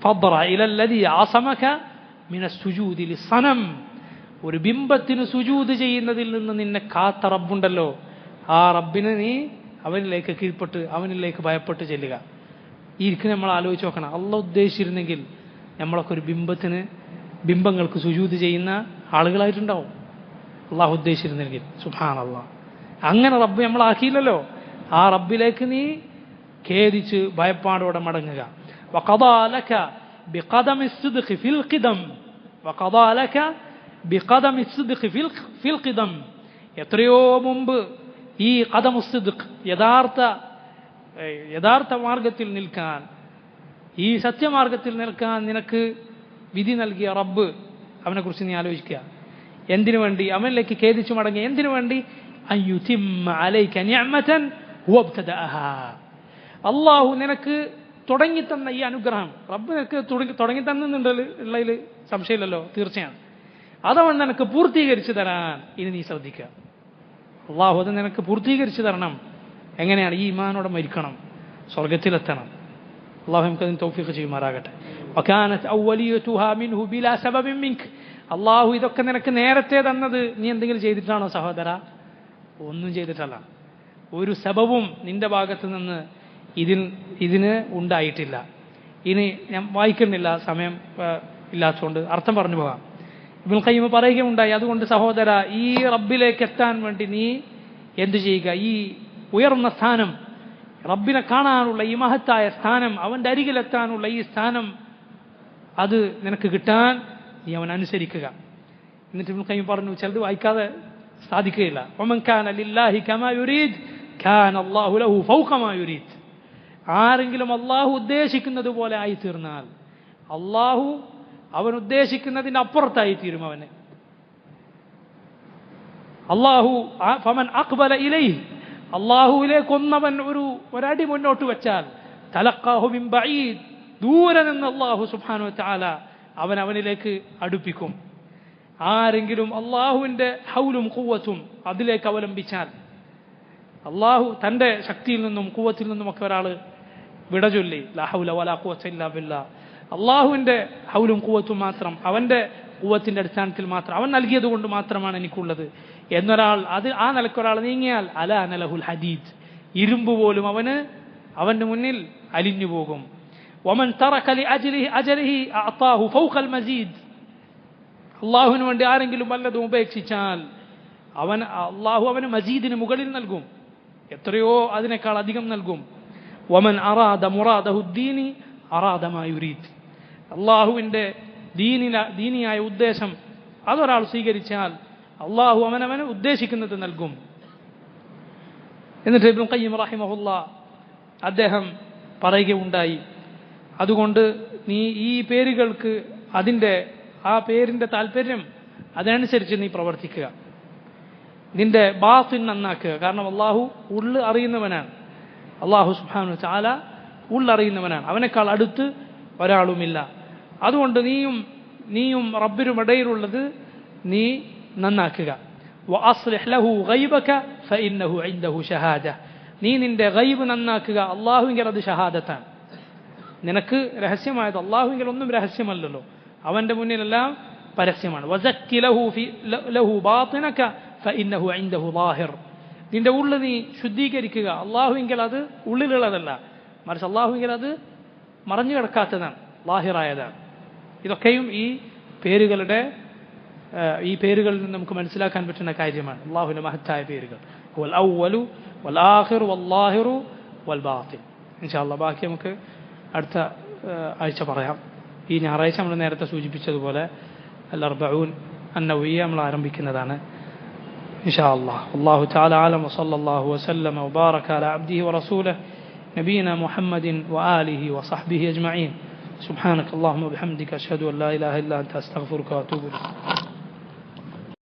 S1: ഫദ്റ ഇലല്ലദീ ആസമക മിനസ്സുജൂദി ലിസ്സനം. ഒരു ബിംബത്തിന് സുജൂദ് ചെയ്യുന്നതിൽ നിന്ന് നിന്നെ കാത്ത റബ്ബുണ്ടല്ലോ, ആ റബ്ബിനെ നീ അവനിലേക്ക് കീഴ്പ്പെട്ട് അവനിലേക്ക് ഭയപ്പെട്ട് ചെല്ലുക. ഈ ഇരിക്കുന്ന നമ്മൾ ആലോചിച്ച് നോക്കണം. അള്ളാഹ് ഉദ്ദേശിച്ചിരുന്നെങ്കിൽ നമ്മളൊക്കെ ഒരു ബിംബങ്ങൾക്ക് സുജൂദ് ചെയ്യുന്ന ആളുകളായിട്ടുണ്ടാവും. അള്ളാഹു ഉദ്ദേശിച്ചിരുന്നെങ്കിൽ. സുബ്ഹാനല്ലാഹ്. അങ്ങനെ റബ്ബ് നമ്മളാക്കിയില്ലല്ലോ. ആ റബ്ബിലേക്ക് നീ ഖേദിച്ച് ഭയപ്പാടോടെ മടങ്ങുക. വഖദാ ലക ബിഖദമി സിദ്ഖി ഫിൽ ഖിദം. വഖദാ ലക ബിഖദമി സിദ്ഖി ഫിൽ ഖിദം. എത്രയോ മുമ്പ് ഈ ഖദമു സിദ്ഖ്, യഥാർത്ഥ മാർഗത്തിൽ നിൽക്കാൻ, ഈ സത്യമാർഗത്തിൽ നിൽക്കാൻ നിനക്ക് വിധി നൽകിയ റബ്ബ്, അവനെക്കുറിച്ച് നീ ആലോചിക്കുക. എന്തിനു വേണ്ടി? അവനിലേക്ക് ഖേദിച്ചു മടങ്ങി. എന്തിനു വേണ്ടി? അയ്യുതിമ്മ അലൈക നിഅമതൻ ഹുവ ഇബ്തദഅഹാ. അല്ലാഹു നിനക്ക് തുടങ്ങിത്തന്ന ഈ അനുഗ്രഹം, റബ്ബ് നിനക്ക് തുടങ്ങി തന്നുള്ളതിൽ സംശയമില്ലല്ലോ, തീർച്ചയാണ്. അതവൻ നിനക്ക് പൂർത്തീകരിച്ചു തരാൻ ഇനി നീ ശ്രദ്ധിക്കുക. അള്ളാഹു അത് നിനക്ക് പൂർത്തീകരിച്ചു തരണം. എങ്ങനെയാണ്? ഈ ഈമാനോടെ മരിക്കണം, സ്വർഗത്തിലെത്തണം. അള്ളാഹു നമുക്ക് അതിന് തൗഫീഖ് ചെയ്യുമാറാകട്ടെ. വകാനത് അവ്വലിയതുഹാ മിൻഹു ബിലാ സബബിൻ മിൻക. അള്ളാഹു ഇതൊക്കെ നിനക്ക് നേരത്തെ തന്നത് നീ എന്തെങ്കിലും ചെയ്തിട്ടാണോ സഹോദര? ഒന്നും ചെയ്തിട്ടല്ല. ഒരു സബബും നിന്റെ ഭാഗത്ത് നിന്ന് ഇതിന് ഉണ്ടായിട്ടില്ല. ഇനി ഞാൻ വായിക്കുന്നില്ല, സമയം ഇല്ലാത്തതുകൊണ്ട് അർത്ഥം പറഞ്ഞു പോകാം. ഇബ്നുൽ ഖയ്യിം പറയുകയുണ്ടായി, അതുകൊണ്ട് സഹോദര, ഈ റബ്ബിലേക്ക് എത്താൻ വേണ്ടി നീ എന്തു ചെയ്യുക? ഈ ഉയർന്ന സ്ഥാനം, റബ്ബിനെ കാണാനുള്ള ഈ മഹത്തായ സ്ഥാനം, അവൻ്റെ അരികിലെത്താനുള്ള ഈ സ്ഥാനം, അത് നിനക്ക് കിട്ടാൻ നീ അവൻ അനുസരിക്കുക. എന്നിട്ട് ഇബ്നുൽ ഖയ്യിം പറഞ്ഞു, ചിലത് വായിക്കാതെ സാധിക്കുകയില്ല. വമൻ കാന ലില്ലാഹി കമാ യുരീദ് കാന അല്ലാഹു ലഹു ഫൗക മാ യുരീദ്. ആരെങ്കിലും അള്ളാഹു ഉദ്ദേശിക്കുന്നത് പോലെ ആയിത്തീർന്നാൽ അള്ളാഹു അവൻ ഉദ്ദേശിക്കുന്നതിൻ്റെ അപ്പുറത്തായി തീരും അവന്. അള്ളാഹു ഫമൻ അഖ്ബല ഇലൈഹി, അള്ളാഹുവിലേക്കൊന്നവൻ ഒരടി മുന്നോട്ട് വെച്ചാൽ തലഖാഹു മിൻ ബഈദ്, ദൂരെ നിന്ന് അള്ളാഹു സുബ്ഹാനഹു വ തആല അവനിലേക്ക് അടുപ്പിക്കും. ആരെങ്കിലും അള്ളാഹുവിൻ്റെ ഹൗലും ഖുവ്വത്തും അതിലേക്ക് അവലംബിച്ചാൽ, അള്ളാഹു തൻ്റെ ശക്തിയിൽ നിന്നും ഖുവ്വത്തിൽ നിന്നുമൊക്കെ ഒരാൾ വിട ചൊല്ലി, ലാ ഹൗല വലാ ഖുവ്വത ഇല്ലാ ബില്ലാ, അള്ളാഹുവിൻ്റെ ഹൗലും ഖുവ്വത്തും മാത്രം, അവൻ്റെ ഖുവ്വത്തിൻ്റെ അടിസ്ഥാനത്തിൽ മാത്രം, അവൻ നൽകിയത് കൊണ്ട് മാത്രമാണ് എനിക്കുള്ളത് എന്നൊരാൾ, ആ നിലക്കൊരാൾ നീങ്ങിയാൽ അലാ നലഹുൽ ഹദീദ്, ഇരുമ്പ് പോലും അവൻ്റെ മുന്നിൽ അലിഞ്ഞു പോകും. വമൻ തറക ലി അജലിഹി അഅതാഹു ഫൗഖൽ മസീദ്. അള്ളാഹുവിന് വേണ്ടി ആരെങ്കിലും വല്ലതും ഉപേക്ഷിച്ചാൽ അള്ളാഹു അവന് മസീദിന് മുകളിൽ നൽകും, എത്രയോ അതിനേക്കാൾ അധികം നൽകും. വമൻ അറാദ മുറാദഹുദ്ദീനി അറാദ മാ യുരീദ്. അള്ളാഹുവിൻ്റെ ദീനിയായ ഉദ്ദേശം അതൊരാൾ സ്വീകരിച്ചാൽ അള്ളാഹു അവനവന് ഉദ്ദേശിക്കുന്നത് നൽകും. എന്നിട്ട് ഇബ്നുൽ ഖയ്യിം റഹിമഹുല്ലാഹ് അദ്ദേഹം പറയുകയുണ്ടായി, അതുകൊണ്ട് നീ ഈ പേരുകൾക്ക് ആ പേരിൻ്റെ താല്പര്യം അതനുസരിച്ച് നീ പ്രവർത്തിക്കുക. നിന്റെ ബാത്തിൻ നന്നാക്കുക. കാരണം അള്ളാഹു ഉള്ള് അറിയുന്നവനാണ്. അള്ളാഹു സുബ്ഹാനഹു വ തആല ഉള്ളറിയുന്നവനാണ്. അവനേക്കാൾ അടുത്ത് ഒരാളുമില്ല. അതുകൊണ്ട് നീയും റബ്ബിനും ഇടയിലുള്ളത് നീ നന്നാക്കുക. വഅസ്ലിഹ് ലഹു ഗൈബക ഫഇന്നഹു ഇൻദഹു ഷഹാദ. നീ നിന്റെ ഗൈബ് നന്നാക്കുക. അള്ളാഹുവിങ്കൽ അത് ഷഹാദത്താണ്. നിനക്ക് രഹസ്യമായത് അള്ളാഹുവിങ്കൽ ഒന്നും രഹസ്യമല്ലല്ലോ, അവൻ്റെ മുന്നിലെല്ലാം പരസ്യമാണ്. വസക്കി ലഹു ബാത്തിനക ഫഇന്നഹു ഇൻദഹു ളാഹിർ. നിന്റെ ഉള്ളു നീ ശുദ്ധീകരിക്കുക. അള്ളാഹുവിങ്കൽ അത് ഉള്ളിലുള്ളതല്ല, മറിച്ച് അള്ളാഹുവിങ്കൽ അത് മറഞ്ഞു കിടക്കാത്തതാണ്, ലാഹിറായതാണ്. ഇതൊക്കെയും ഈ പേരുകളുടെ ഈ പേരുകളിൽ നിന്ന് നമുക്ക് മനസ്സിലാക്കാൻ പറ്റുന്ന കാര്യമാണ്. അള്ളാഹുവിൻ്റെ മഹത്തായ പേരുകൾ വൽ അവ്വലു വൽ ആഖിറു വല്ലാഹിറു വൽ ബാത്തിൻ. ഇൻഷാ അല്ലാഹ് ബാക്കി നമുക്ക് അടുത്ത ആഴ്ച പറയാം. ഈ ഞായറാഴ്ച നമ്മൾ നേരത്തെ സൂചിപ്പിച്ചതുപോലെ അൽ അർബഊൻ അന്നവവിയ്യ നമ്മൾ ആരംഭിക്കുന്നതാണ് ഇൻഷാ അല്ലാഹ്. അല്ലാഹു തആല അലം വസല്ലല്ലാഹു വസല്ലമ വബാറക അലാ അബ്ദിഹി വറസൂലിഹി നബീന മുഹമ്മദിൻ വആലിഹി വസഹ്ബിഹി അജ്മഈൻ. സുബ്ഹാനക അല്ലാഹുമ്മ വബിഹംദിക അശ്ഹദു അൻ ലാ ഇലാഹ ഇല്ല അൻത അസ്തഗ്ഫിറുക വഅതൂബു ഇലൈക്.